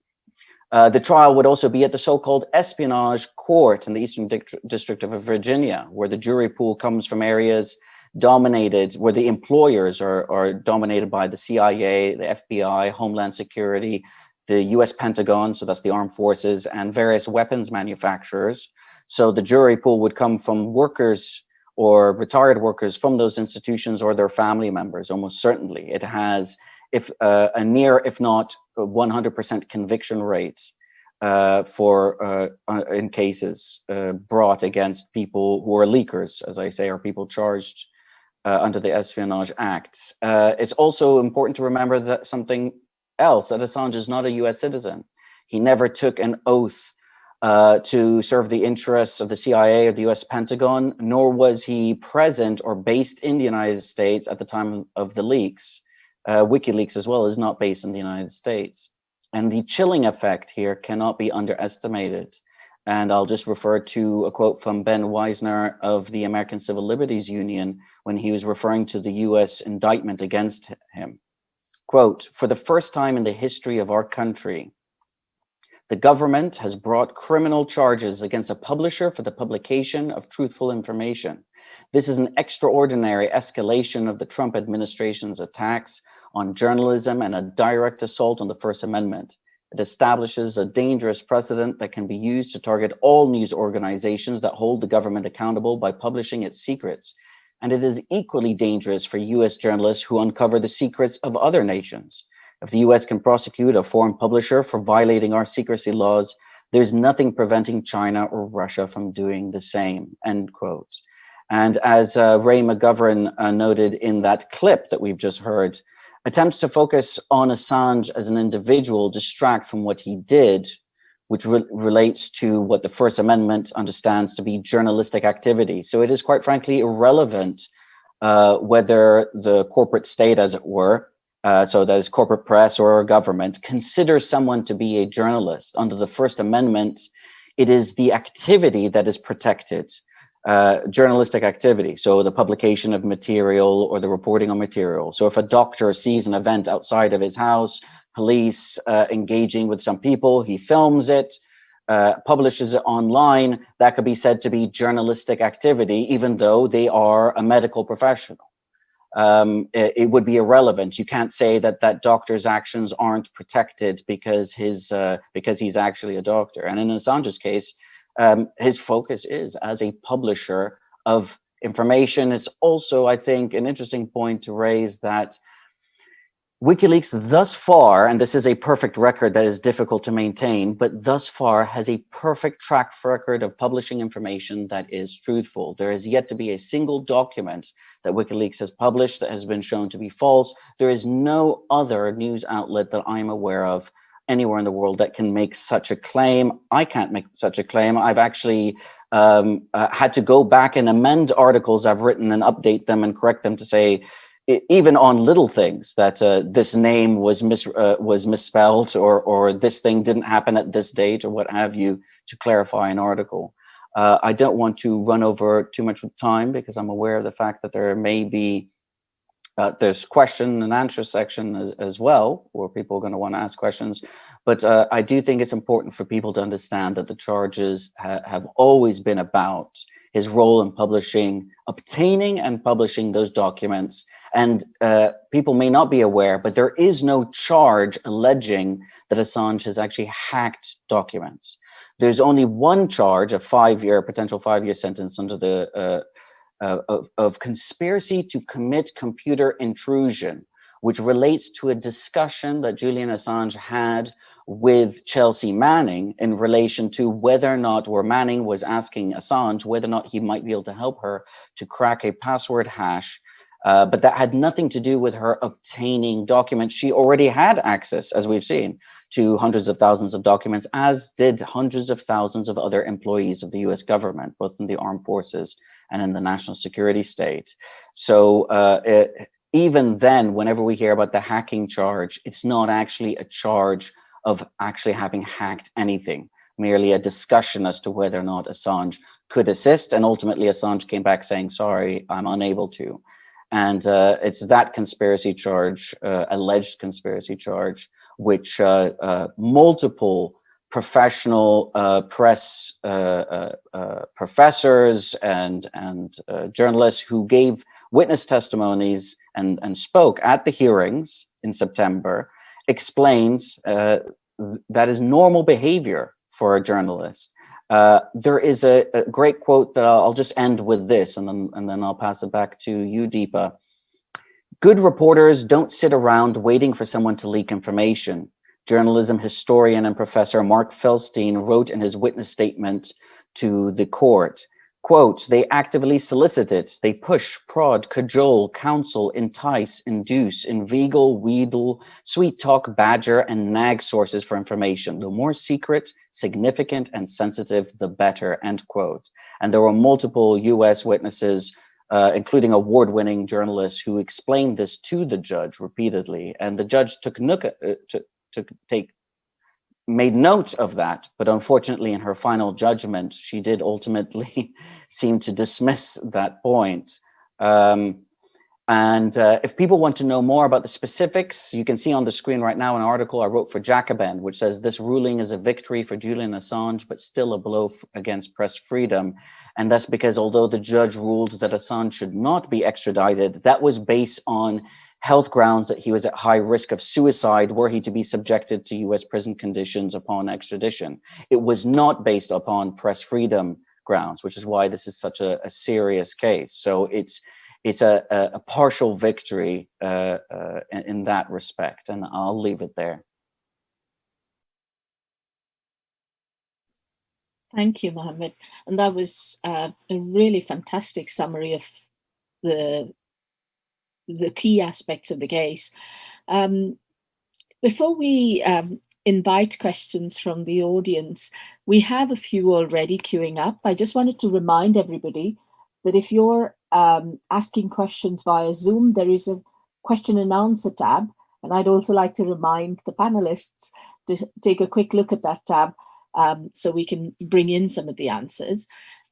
The trial would also be at the so-called Espionage Court in the Eastern District of Virginia, where the jury pool comes from areas dominated, where the employers are dominated by the CIA, the FBI, Homeland Security, the US Pentagon, so that's the armed forces, and various weapons manufacturers. So the jury pool would come from workers or retired workers from those institutions or their family members, almost certainly. It has a near, if not 100% conviction rate in cases brought against people who are leakers, as I say, or people charged under the Espionage Act. It's also important to remember that something else, that Assange is not a US citizen. He never took an oath to serve the interests of the CIA or the US Pentagon, nor was he present or based in the United States at the time of the leaks. WikiLeaks as well is not based in the United States. And the chilling effect here cannot be underestimated. And I'll just refer to a quote from Ben Weisner of the American Civil Liberties Union when he was referring to the US indictment against him. Quote, "For the first time in the history of our country, the government has brought criminal charges against a publisher for the publication of truthful information. This is an extraordinary escalation of the Trump administration's attacks on journalism and a direct assault on the First Amendment. It establishes a dangerous precedent that can be used to target all news organizations that hold the government accountable by publishing its secrets. And it is equally dangerous for US journalists who uncover the secrets of other nations. If the US can prosecute a foreign publisher for violating our secrecy laws, There's nothing preventing China or Russia from doing the same, end quote. And as Ray McGovern noted in that clip that we've just heard, attempts to focus on Assange as an individual distract from what he did, which relates to what the First Amendment understands to be journalistic activity. So it is quite frankly irrelevant whether the corporate state, as it were, so that is corporate press or government, considers someone to be a journalist. Under the First Amendment, it is the activity that is protected, journalistic activity. So the publication of material or the reporting on material. So if a doctor sees an event outside of his house, police engaging with some people, he films it, publishes it online, that could be said to be journalistic activity, even though they are a medical professional. It would be irrelevant. You can't say that that doctor's actions aren't protected because he's actually a doctor. And in Assange's case, his focus is as a publisher of information. It's also, I think, an interesting point to raise that WikiLeaks thus far, and this is a perfect record that is difficult to maintain, but thus far has a perfect track record of publishing information that is truthful. There is yet to be a single document that WikiLeaks has published that has been shown to be false. There is no other news outlet that I'm aware of anywhere in the world that can make such a claim. I can't make such a claim. I've actually had to go back and amend articles I've written and update them and correct them to say, even on little things, that this name was misspelled, or this thing didn't happen at this date, or what have you, to clarify an article. I don't want to run over too much with time because I'm aware of the fact that there may be there's question and answer section as well, where people are going to want to ask questions. But I do think it's important for people to understand that the charges have always been about his role in publishing, obtaining and publishing those documents. And people may not be aware, but there is no charge alleging that Assange has actually hacked documents. There's only one charge, a potential 5-year sentence under the of conspiracy to commit computer intrusion, which relates to a discussion that Julian Assange had with Chelsea Manning in relation to whether or not, where Manning was asking Assange whether or not he might be able to help her to crack a password hash. But that had nothing to do with her obtaining documents. She already had access, as we've seen, to hundreds of thousands of documents, as did hundreds of thousands of other employees of the US government, both in the armed forces and in the national security state. So even then, whenever we hear about the hacking charge, it's not actually a charge of actually having hacked anything, merely a discussion as to whether or not Assange could assist. And ultimately, Assange came back saying, sorry, I'm unable to. And it's that conspiracy charge, alleged conspiracy charge, which multiple professional press professors and journalists who gave witness testimonies and spoke at the hearings in September explains that is normal behavior for a journalist. There is a great quote that I'll just end with this, and then I'll pass it back to you, Deepa. Good reporters don't sit around waiting for someone to leak information. Journalism historian and professor Mark Feldstein wrote in his witness statement to the court, quote, they actively solicit it. They push, prod, cajole, counsel, entice, induce, inveigle, wheedle, sweet talk, badger, and nag sources for information. The more secret, significant, and sensitive, the better, end quote. And there were multiple US witnesses, including award-winning journalists, who explained this to the judge repeatedly. And the judge made note of that, but unfortunately in her final judgment, she did ultimately seem to dismiss that point. If people want to know more about the specifics, you can see on the screen right now an article I wrote for Jacobin, which says this ruling is a victory for Julian Assange, but still a blow against press freedom. And that's because although the judge ruled that Assange should not be extradited, that was based on health grounds that he was at high risk of suicide were he to be subjected to US prison conditions upon extradition. It was not based upon press freedom grounds, which is why this is such a serious case. So it's a partial victory in that respect, and I'll leave it there. Thank you, Mohammed. And that was a really fantastic summary of the key aspects of the case. Before we invite questions from the audience, we have a few already queuing up. I just wanted to remind everybody that if you're asking questions via Zoom, there is a question and answer tab. And I'd also like to remind the panelists to take a quick look at that tab so we can bring in some of the answers.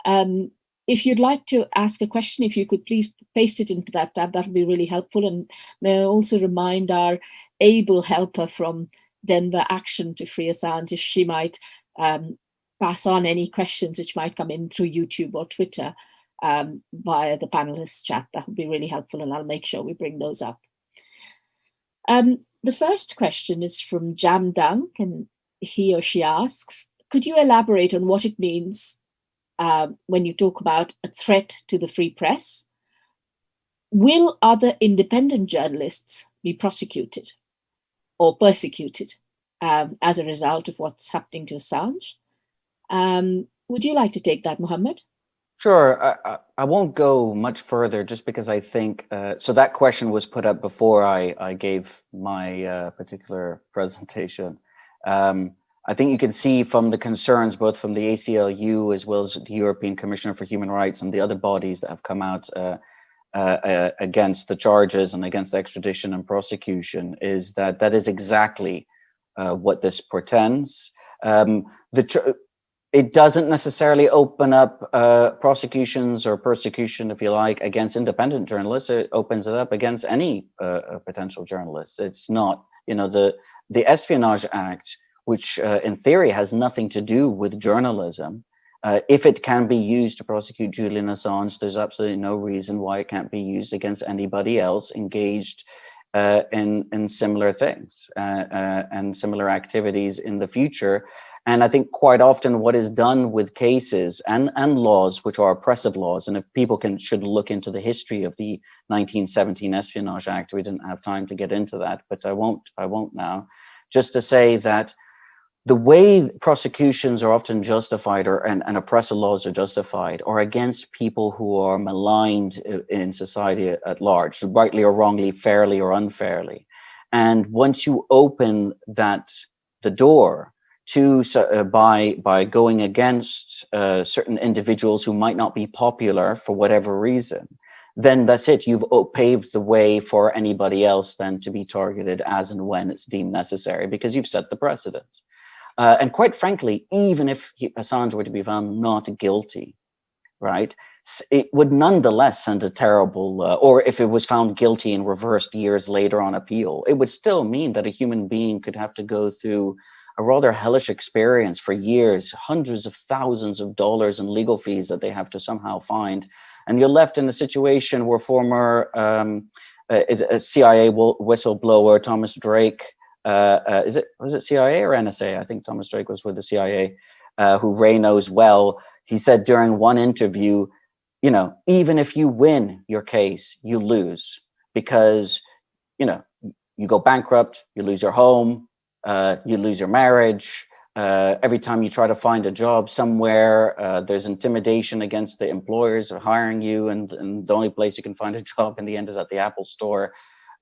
If you'd like to ask a question, if you could please paste it into that tab, that would be really helpful. And may I also remind our able helper from Denver Action to Free Assange if she might pass on any questions which might come in through YouTube or Twitter via the panelists chat. That would be really helpful, and I'll make sure we bring those up. The first question is from Jam Dunk, and he or she asks, could you elaborate on what it means when you talk about a threat to the free press? Will other independent journalists be prosecuted or persecuted as a result of what's happening to Assange? Would you like to take that, Mohammed? Sure. I won't go much further just because I think, so that question was put up before I gave my particular presentation. I think you can see from the concerns, both from the ACLU as well as the European Commissioner for Human Rights and the other bodies that have come out against the charges and against the extradition and prosecution, is that that is exactly what this portends. It doesn't necessarily open up prosecutions or persecution, if you like, against independent journalists. It opens it up against any potential journalist. It's not, you know, the Espionage Act, which in theory has nothing to do with journalism. If it can be used to prosecute Julian Assange, there's absolutely no reason why it can't be used against anybody else engaged in similar things and similar activities in the future. And I think quite often what is done with cases and laws, which are oppressive laws, and if people should look into the history of the 1917 Espionage Act, we didn't have time to get into that, but I won't now, just to say that the way prosecutions are often justified and oppressive laws are justified are against people who are maligned in society at large, rightly or wrongly, fairly or unfairly. And once you open the door to by going against certain individuals who might not be popular for whatever reason, then that's it. You've paved the way for anybody else then to be targeted as and when it's deemed necessary, because you've set the precedent. And quite frankly, even if Assange were to be found not guilty, right, it would nonetheless send a terrible, or if it was found guilty and reversed years later on appeal, it would still mean that a human being could have to go through a rather hellish experience for years, hundreds of thousands of dollars in legal fees that they have to somehow find. And you're left in a situation where former CIA whistleblower Thomas Drake, was it CIA or NSA? I think Thomas Drake was with the CIA, who Ray knows well. He said during one interview, you know, even if you win your case, you lose, because, you know, you go bankrupt, you lose your home, you lose your marriage. Every time you try to find a job somewhere, there's intimidation against the employers of hiring you, and the only place you can find a job in the end is at the Apple store.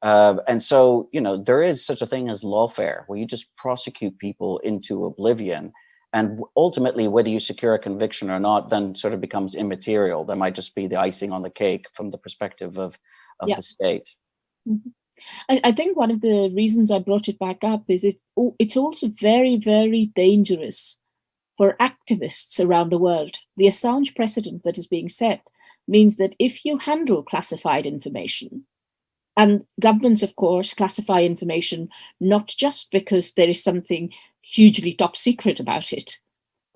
And so, you know, there is such a thing as lawfare, where you just prosecute people into oblivion. And ultimately, whether you secure a conviction or not, then sort of becomes immaterial. That might just be the icing on the cake from the perspective of the state. Mm-hmm. I think one of the reasons I brought it back up is it's also very, very dangerous for activists around the world. The Assange precedent that is being set means that if you handle classified information, and governments, of course, classify information not just because there is something hugely top secret about it.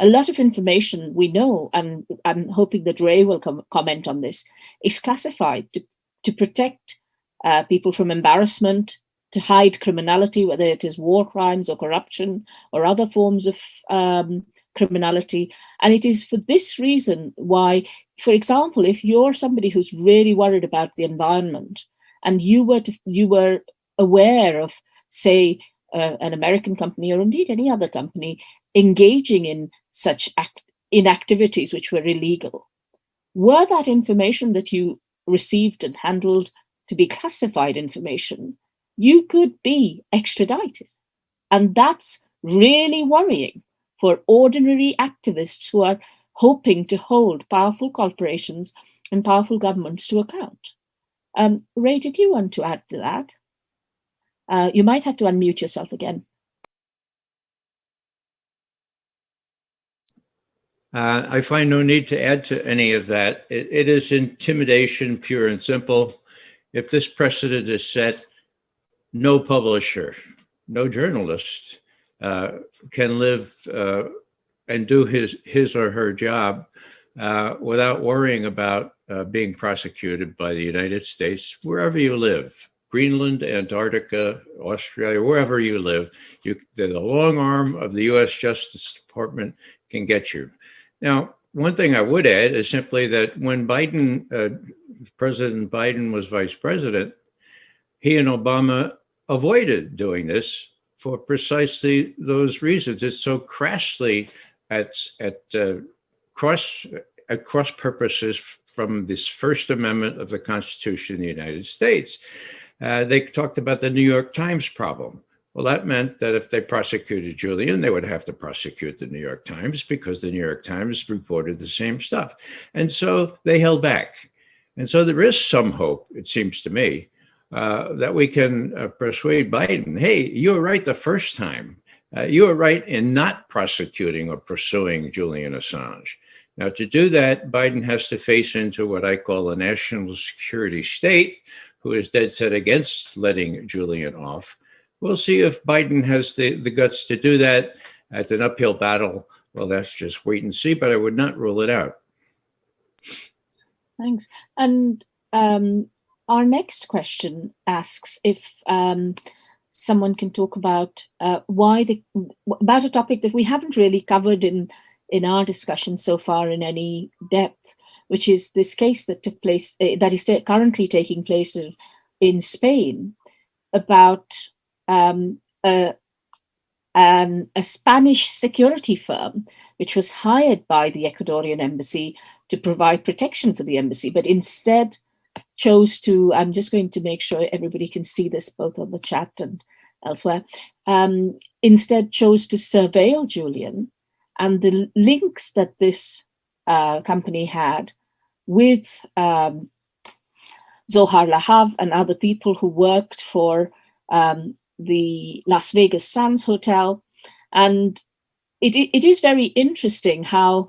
A lot of information we know, and I'm hoping that Ray will comment on this, is classified to protect people from embarrassment, to hide criminality, whether it is war crimes or corruption or other forms of criminality. And it is for this reason why, for example, if you're somebody who's really worried about the environment, and you were aware of, say, an American company or indeed any other company engaging in such in activities which were illegal. Were that information that you received and handled to be classified information, you could be extradited. And that's really worrying for ordinary activists who are hoping to hold powerful corporations and powerful governments to account. Ray, did you want to add to that? You might have to unmute yourself again. I find no need to add to any of that. It is intimidation, pure and simple. If this precedent is set, no publisher, no journalist can live and do his or her job without worrying about being prosecuted by the United States, wherever you live. Greenland, Antarctica, Australia, wherever you live, the long arm of the US Justice Department can get you. Now, one thing I would add is simply that when President Biden was vice president, he and Obama avoided doing this for precisely those reasons. It's so crassly at cross purposes from this First Amendment of the Constitution of the United States. They talked about the New York Times problem. Well, that meant that if they prosecuted Julian, they would have to prosecute the New York Times because the New York Times reported the same stuff. And so they held back. And so there is some hope, it seems to me, that we can persuade Biden, hey, you were right the first time. You were right in not prosecuting or pursuing Julian Assange. Now, to do that, Biden has to face into what I call a national security state, who is dead set against letting Julian off. We'll see if Biden has the guts to do that. It's an uphill battle. Well, that's just wait and see, but I would not rule it out. Thanks. And our next question asks if someone can talk about about a topic that we haven't really covered in our discussion so far in any depth, which is this case that took place, that is currently taking place in Spain, about a Spanish security firm which was hired by the Ecuadorian embassy to provide protection for the embassy, but instead chose to, I'm just going to make sure everybody can see this both on the chat and elsewhere, instead chose to surveil Julian, and the links that this company had with Zohar Lahav and other people who worked for the Las Vegas Sands Hotel. And it is very interesting how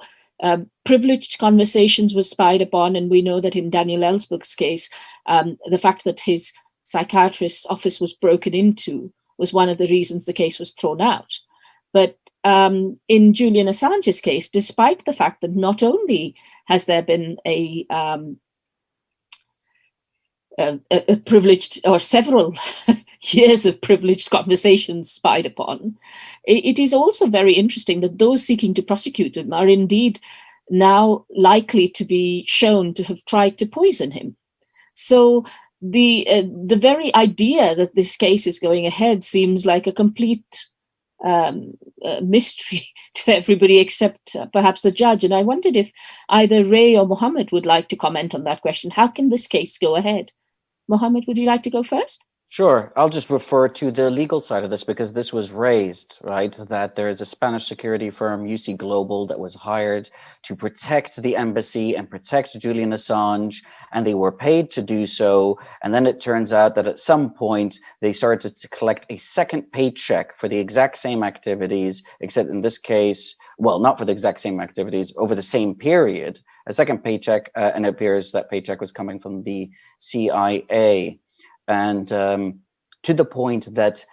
privileged conversations were spied upon. And we know that in Daniel Ellsberg's case, the fact that his psychiatrist's office was broken into was one of the reasons the case was thrown out. But in Julian Assange's case, despite the fact that not only has there been a privileged, or several years of privileged conversations spied upon, it is also very interesting that those seeking to prosecute him are indeed now likely to be shown to have tried to poison him. So the very idea that this case is going ahead seems like a complete mystery to everybody except perhaps the judge. And I wondered if either Ray or Mohammed would like to comment on that question. How can this case go ahead? Mohammed, would you like to go first? Sure. I'll just refer to the legal side of this because this was raised, right? That there is a Spanish security firm, UC Global, that was hired to protect the embassy and protect Julian Assange, and they were paid to do so. And then it turns out that at some point they started to collect a second paycheck for the exact same activities, except in this case, well, not for the exact same activities, over the same period, a second paycheck, and it appears that paycheck was coming from the CIA. And to the point that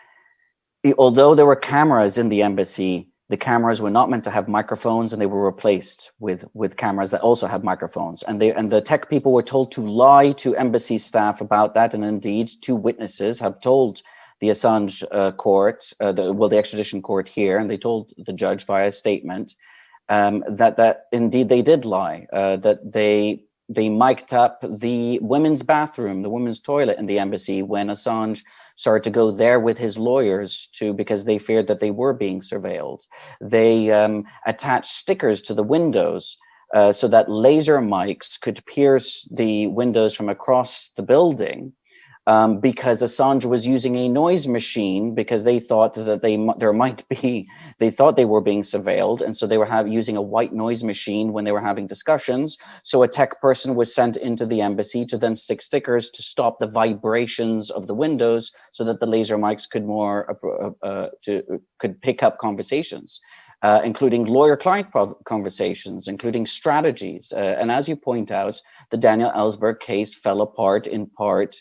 although there were cameras in the embassy, the cameras were not meant to have microphones, and they were replaced with cameras that also had microphones. And the tech people were told to lie to embassy staff about that. And indeed, 2 witnesses have told the Assange court, the extradition court here, and they told the judge via statement that indeed they did lie, that they they mic'd up the women's bathroom, the women's toilet in the embassy when Assange started to go there with his lawyers because they feared that they were being surveilled. They attached stickers to the windows so that laser mics could pierce the windows from across the building. Because Assange was using a noise machine because they thought that they thought they were being surveilled, and so they were using a white noise machine when they were having discussions. So a tech person was sent into the embassy to then stick stickers to stop the vibrations of the windows, so that the laser mics could pick up conversations, including lawyer-client conversations, including strategies. And as you point out, the Daniel Ellsberg case fell apart in part.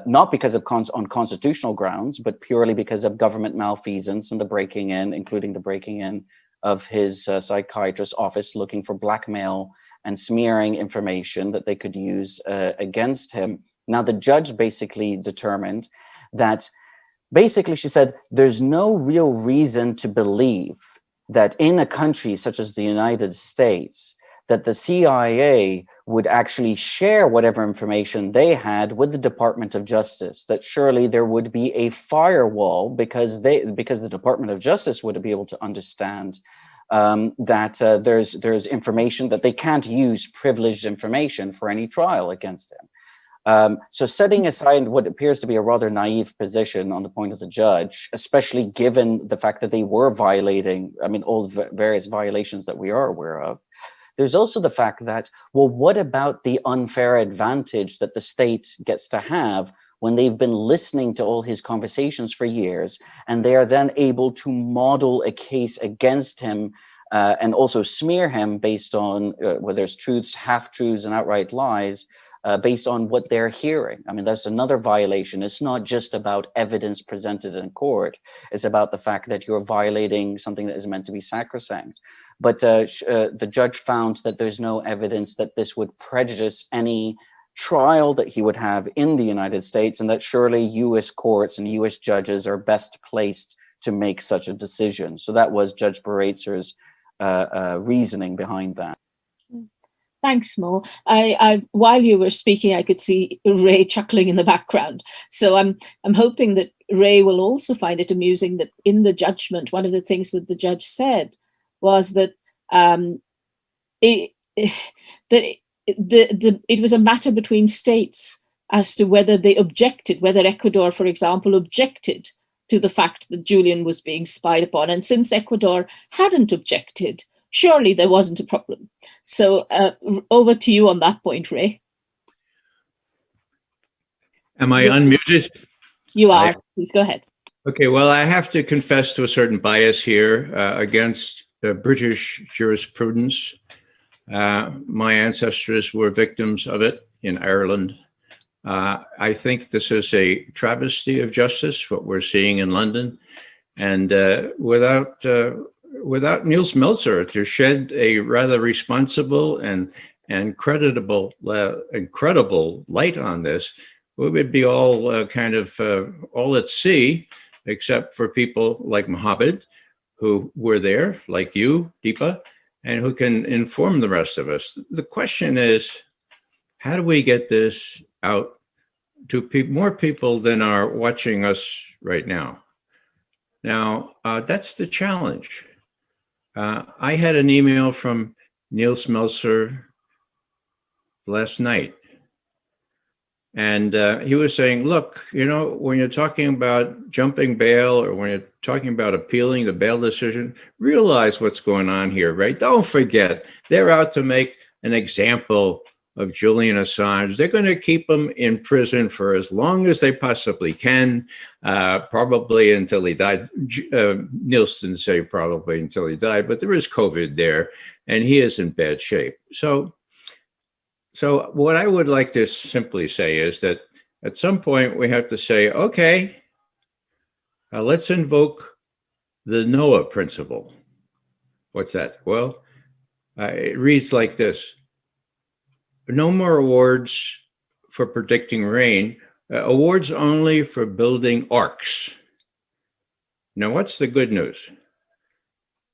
Not because of on constitutional grounds, but purely because of government malfeasance and the breaking in, including the breaking in of his psychiatrist's office looking for blackmail and smearing information that they could use against him. Now, the judge basically determined that, she said, there's no real reason to believe that in a country such as the United States, that the CIA would actually share whatever information they had with the Department of Justice, that surely there would be a firewall because the Department of Justice would be able to understand that there's information that they can't use, privileged information, for any trial against him. So setting aside what appears to be a rather naive position on the point of the judge, especially given the fact that they were violating, all the various violations that we are aware of, there's also the fact that, well, what about the unfair advantage that the state gets to have when they've been listening to all his conversations for years, and they are then able to model a case against him and also smear him based on whether it's truths, half-truths, and outright lies, based on what they're hearing. That's another violation. It's not just about evidence presented in court. It's about the fact that you're violating something that is meant to be sacrosanct. But the judge found that there's no evidence that this would prejudice any trial that he would have in the United States, and that surely U.S. courts and U.S. judges are best placed to make such a decision. So that was Judge Baraitser's reasoning behind that. Thanks, Mo. I while you were speaking, I could see Ray chuckling in the background. So I'm hoping that Ray will also find it amusing that in the judgment, one of the things that the judge said was that it was a matter between states as to whether they objected, whether Ecuador, for example, objected to the fact that Julian was being spied upon. And since Ecuador hadn't objected, surely there wasn't a problem. So over to you on that point, Ray. Am I unmuted? You are. Please go ahead. Okay, well, I have to confess to a certain bias here against British jurisprudence. My ancestors were victims of it in Ireland. I think this is a travesty of justice, what we're seeing in London. And without Niels Melzer to shed a rather responsible and incredible light on this, we would be all all at sea, except for people like Mohammed, who were there, like you, Deepa, and who can inform the rest of us. The question is, how do we get this out to more people than are watching us right now? Now, that's the challenge. I had an email from Niels Melzer last night. And he was saying, look, when you're talking about jumping bail or when you're talking about appealing the bail decision, realize what's going on here, right? Don't forget, they're out to make an example of Julian Assange. They're going to keep him in prison for as long as they possibly can, probably until he died. Niels didn't say probably until he died, but there is COVID there, and he is in bad shape. So what I would like to simply say is that at some point we have to say, okay, let's invoke the Noah principle. What's that? Well, it reads like this. No more awards for predicting rain, awards only for building arcs. Now, what's the good news?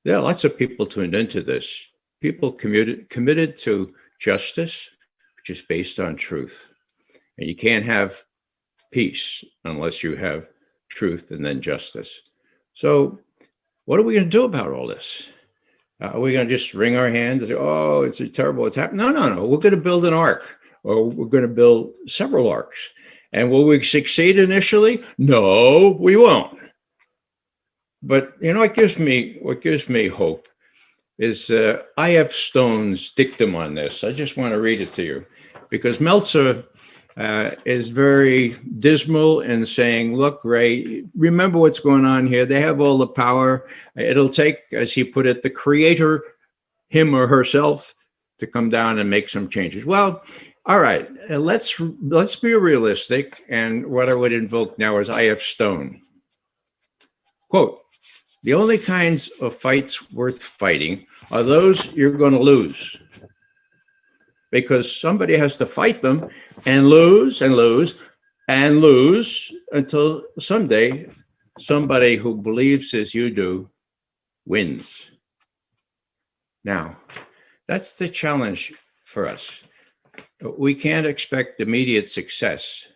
There are lots of people tuned into this. People committed to justice, which is based on truth. And you can't have peace unless you have truth and then justice. So what are we going to do about all this? Are we going to just wring our hands and say, oh, it's terrible, it's happening? No. We're going to build an ark, or we're going to build several arks. And will we succeed initially? No, we won't. But what gives me hope is I.F. Stone's dictum on this. I just want to read it to you, because Meltzer is very dismal in saying, look, Ray, remember what's going on here. They have all the power. It'll take, as he put it, the creator, him or herself, to come down and make some changes. Well, all right, let's be realistic. And what I would invoke now is I.F. Stone. Quote, the only kinds of fights worth fighting are those you're going to lose, because somebody has to fight them and lose and lose and lose until someday somebody who believes as you do wins. Now, that's the challenge for us. We can't expect immediate success,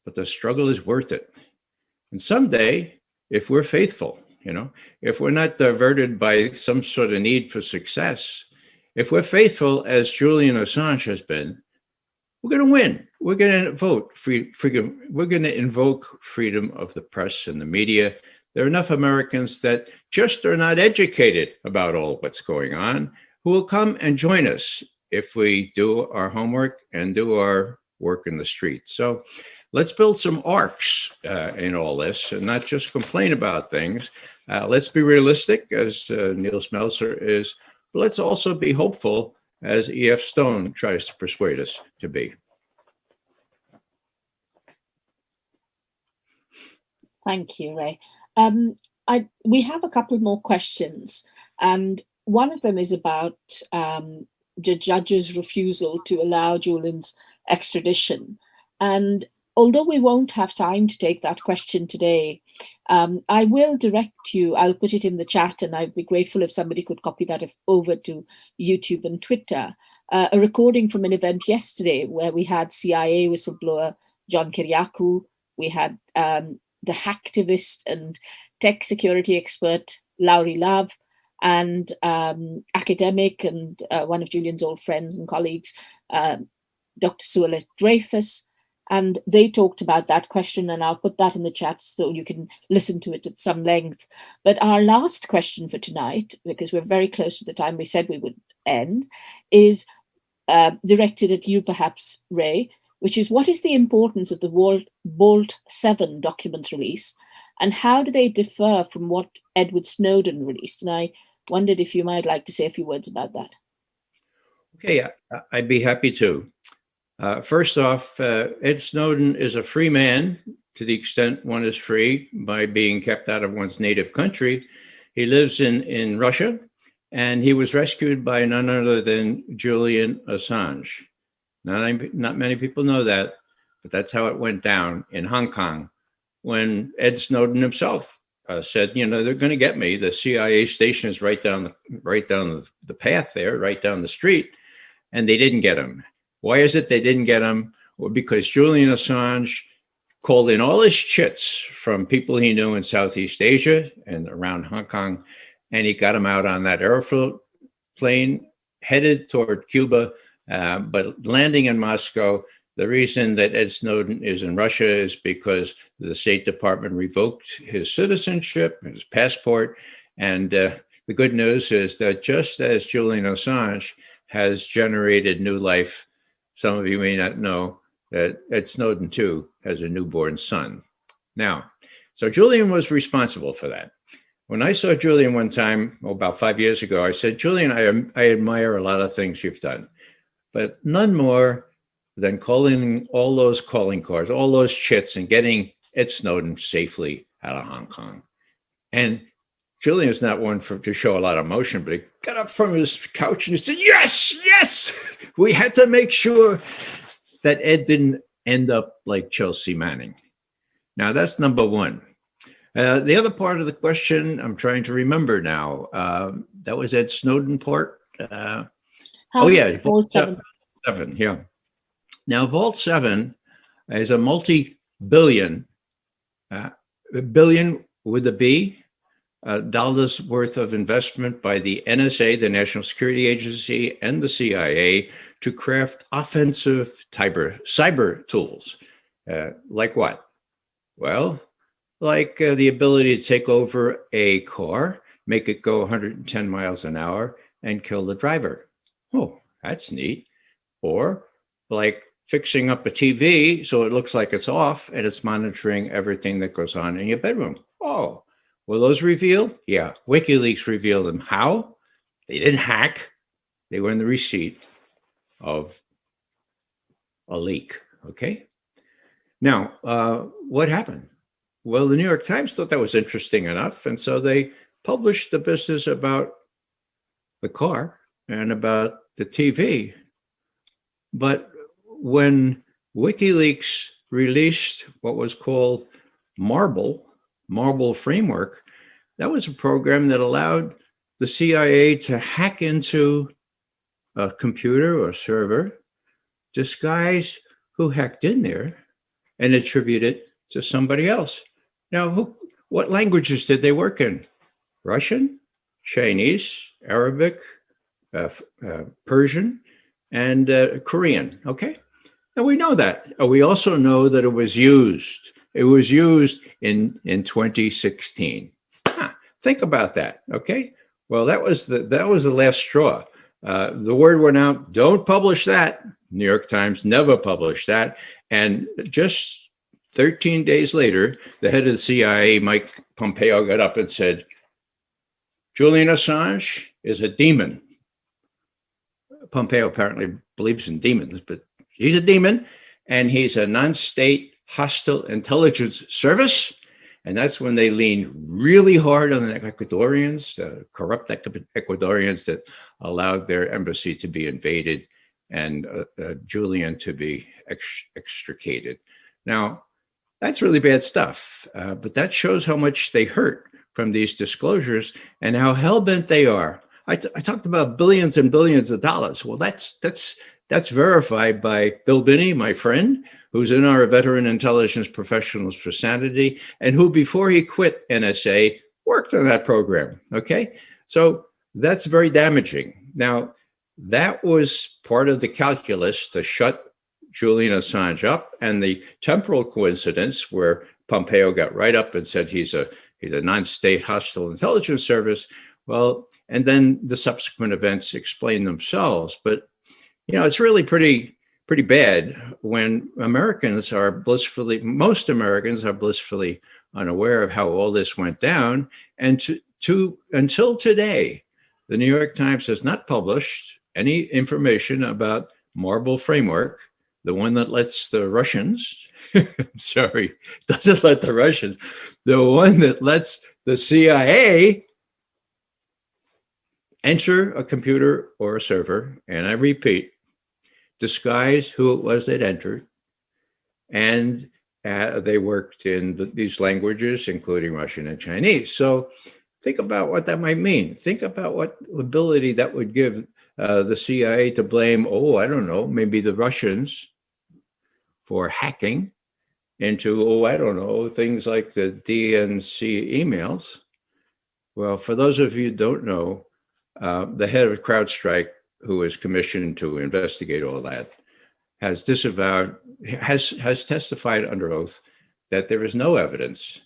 but the struggle is worth it. And someday, if we're faithful, if we're not diverted by some sort of need for success, if we're faithful, as Julian Assange has been, we're going to win. We're going to vote freedom. We're going to invoke freedom of the press and the media. There are enough Americans that just are not educated about all what's going on, who will come and join us if we do our homework and do our work in the street. So let's build some arcs in all this and not just complain about things. Let's be realistic, as Niels Meltzer is, but let's also be hopeful, as E.F. Stone tries to persuade us to be. Thank you, Ray. We have a couple more questions, and one of them is about the judge's refusal to allow Julian's extradition. And although we won't have time to take that question today, I will direct you, I'll put it in the chat, and I'd be grateful if somebody could copy that over to YouTube and Twitter, a recording from an event yesterday where we had CIA whistleblower John Kiriakou, we had the hacktivist and tech security expert Lauri Love, and academic and one of Julian's old friends and colleagues, Dr. Suelette Dreyfus. And they talked about that question, and I'll put that in the chat so you can listen to it at some length. But our last question for tonight, because we're very close to the time we said we would end, is directed at you perhaps, Ray, which is, what is the importance of the Vault 7 documents release, and how do they differ from what Edward Snowden released? And I wondered if you might like to say a few words about that. Okay, I'd be happy to. First off, Ed Snowden is a free man to the extent one is free by being kept out of one's native country. He lives in Russia, and he was rescued by none other than Julian Assange. Not many people know that, but that's how it went down in Hong Kong when Ed Snowden himself said, they're going to get me. The CIA station is right down the path there, right down the street, and they didn't get him. Why is it they didn't get him? Well, because Julian Assange called in all his chits from people he knew in Southeast Asia and around Hong Kong, and he got him out on that airplane headed toward Cuba, but landing in Moscow. The reason that Ed Snowden is in Russia is because the State Department revoked his citizenship, his passport, and the good news is that just as Julian Assange has generated new life, some of you may not know that Ed Snowden, too, has a newborn son. Now, so Julian was responsible for that. When I saw Julian one time, about 5 years ago, I said, Julian, I admire a lot of things you've done, but none more than calling all those calling cards, all those chits, and getting Ed Snowden safely out of Hong Kong. And Julian is not one to show a lot of emotion, but he got up from his couch and he said, yes, we had to make sure that Ed didn't end up like Chelsea Manning. Now, that's number one. The other part of the question, I'm trying to remember now. That was Ed Snowden part. Vault 7, yeah. Now, Vault 7 is a multi-billion, billion with a B, dollars worth of investment by the NSA, the National Security Agency, and the CIA to craft offensive cyber tools. Like what? Well, like the ability to take over a car, make it go 110 miles an hour, and kill the driver. Oh, that's neat. Or like fixing up a TV so it looks like it's off and it's monitoring everything that goes on in your bedroom. Oh, were those revealed? Yeah, WikiLeaks revealed them. How? They didn't hack. They were in the receipt of a leak, okay? Now, what happened? Well, the New York Times thought that was interesting enough, and so they published the business about the car and about the TV. But when WikiLeaks released what was called Marble Framework, that was a program that allowed the CIA to hack into a computer or server, disguise who hacked in there, and attribute it to somebody else. Now, what languages did they work in? Russian, Chinese, Arabic, Persian, and Korean, okay? And we know that. We also know that it was used. It was used in 2016. Think about that, okay? Well, that was the last straw. The word went out, don't publish that. New York Times never published that. And just 13 days later, the head of the CIA, Mike Pompeo, got up and said, Julian Assange is a demon. Pompeo apparently believes in demons, but he's a demon, and he's a non-state hostile intelligence service. And that's when they leaned really hard on the Ecuadorians, the corrupt Ecuadorians that allowed their embassy to be invaded and Julian to be extricated. Now, that's really bad stuff, but that shows how much they hurt from these disclosures and how hell-bent they are. I talked about billions and billions of dollars. Well, that's verified by Bill Binney, my friend, who's in our Veteran Intelligence Professionals for Sanity, and who, before he quit NSA, worked on that program, okay? So that's very damaging. Now, that was part of the calculus to shut Julian Assange up, and the temporal coincidence where Pompeo got right up and said he's a non-state hostile intelligence service. Well, and then the subsequent events explain themselves. But, you know, it's really pretty bad when most Americans are blissfully unaware of how all this went down. And until today, the New York Times has not published any information about Marble Framework, the one that lets the Russians, doesn't let the Russians, the one that lets the CIA enter a computer or a server, and I repeat, disguise who it was that entered, and they worked in these languages, including Russian and Chinese. So think about what that might mean. Think about what ability that would give the CIA to blame, I don't know, maybe the Russians for hacking into, I don't know, things like the DNC emails. Well, for those of you who don't know, the head of CrowdStrike, who is commissioned to investigate all that, has testified under oath that there is no evidence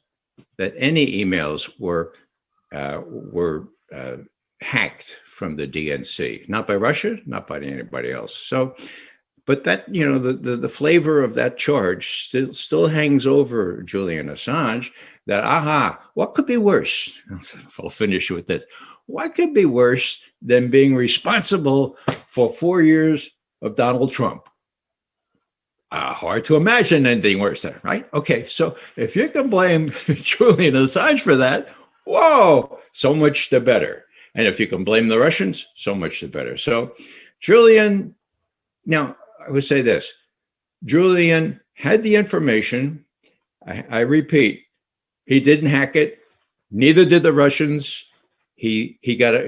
that any emails were hacked from the DNC, not by Russia, not by anybody else. So, but that, you know, the flavor of that charge still hangs over Julian Assange. That what could be worse? I'll finish with this. What could be worse than being responsible for 4 years of Donald Trump? Hard to imagine anything worse than, right? Okay, so if you can blame Julian Assange for that, whoa, so much the better. And if you can blame the Russians, so much the better. So Julian, now I would say this, Julian had the information. I repeat, he didn't hack it. Neither did the Russians. He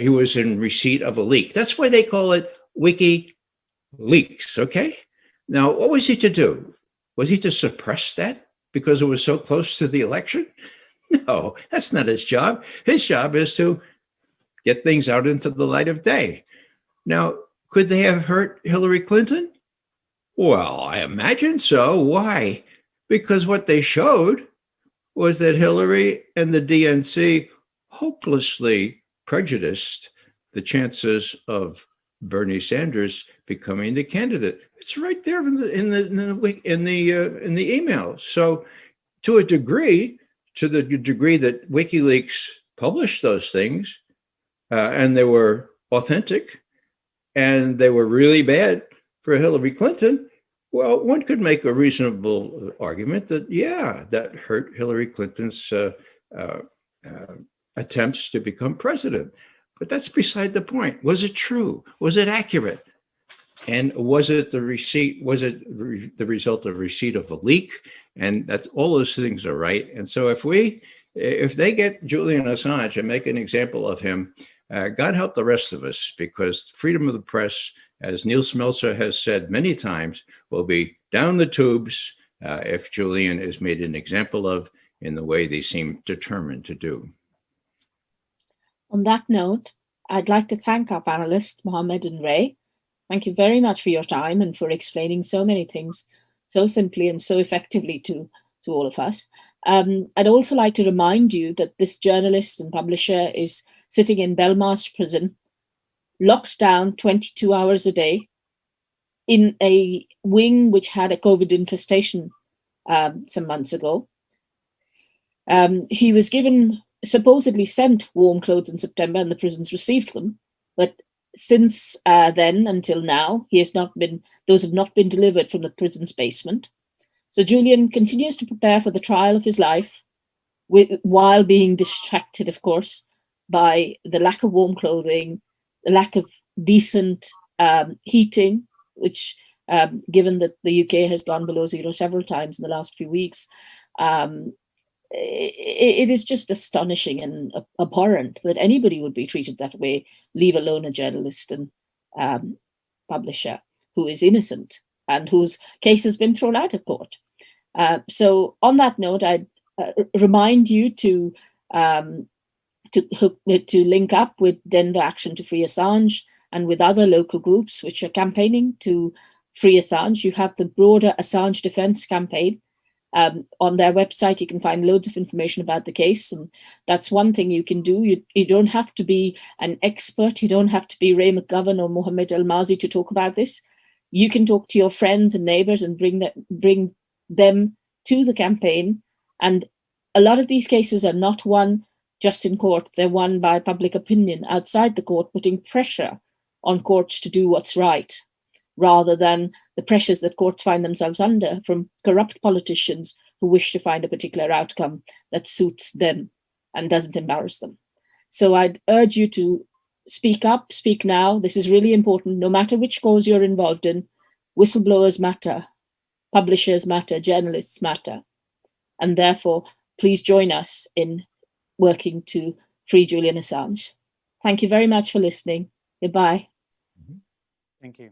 was in receipt of a leak. That's why they call it WikiLeaks, okay? Now, what was he to do? Was he to suppress that because it was so close to the election? No, that's not his job. His job is to get things out into the light of day. Now, could they have hurt Hillary Clinton? Well, I imagine so. Why? Because what they showed was that Hillary and the DNC hopelessly prejudiced the chances of Bernie Sanders becoming the candidate. It's right there in the email. So, to the degree that WikiLeaks published those things, and they were authentic, and they were really bad for Hillary Clinton, well, one could make a reasonable argument that, yeah, that hurt Hillary Clinton's attempts to become president. But that's beside the point. Was it true? Was it accurate? And was it the receipt? Was it the result of receipt of a leak? And that's all those things are right. And so if they get Julian Assange and make an example of him, God help the rest of us, because freedom of the press, as Neil Smeltzer has said many times, will be down the tubes if Julian is made an example of in the way they seem determined to do. On that note, I'd like to thank our panelists, Mohammed and Ray. Thank you very much for your time and for explaining so many things so simply and so effectively to all of us. I'd also like to remind you that this journalist and publisher is sitting in Belmarsh prison, locked down 22 hours a day in a wing which had a COVID infestation some months ago. He was supposedly sent warm clothes in September, and the prisons received them. But since then until now, those have not been delivered from the prison's basement. So Julian continues to prepare for the trial of his life, while being distracted, of course, by the lack of warm clothing, the lack of decent heating, which, given that the UK has gone below zero several times in the last few weeks, it is just astonishing and abhorrent that anybody would be treated that way, leave alone a journalist and publisher who is innocent and whose case has been thrown out of court. So on that note, I'd remind you to link up with Denver Action to Free Assange and with other local groups which are campaigning to free Assange. You have the broader Assange Defense Campaign. On their website, you can find loads of information about the case, and that's one thing you can do. You don't have to be an expert. You don't have to be Ray McGovern or Mohammed El-Mazi to talk about this. You can talk to your friends and neighbors and bring them to the campaign. And a lot of these cases are not won just in court. They're won by public opinion outside the court, putting pressure on courts to do what's right, rather than the pressures that courts find themselves under from corrupt politicians who wish to find a particular outcome that suits them and doesn't embarrass them. So I'd urge you to speak up, speak now. This is really important. No matter which cause you're involved in, whistleblowers matter, publishers matter, journalists matter. And therefore, please join us in working to free Julian Assange. Thank you very much for listening. Goodbye. Thank you.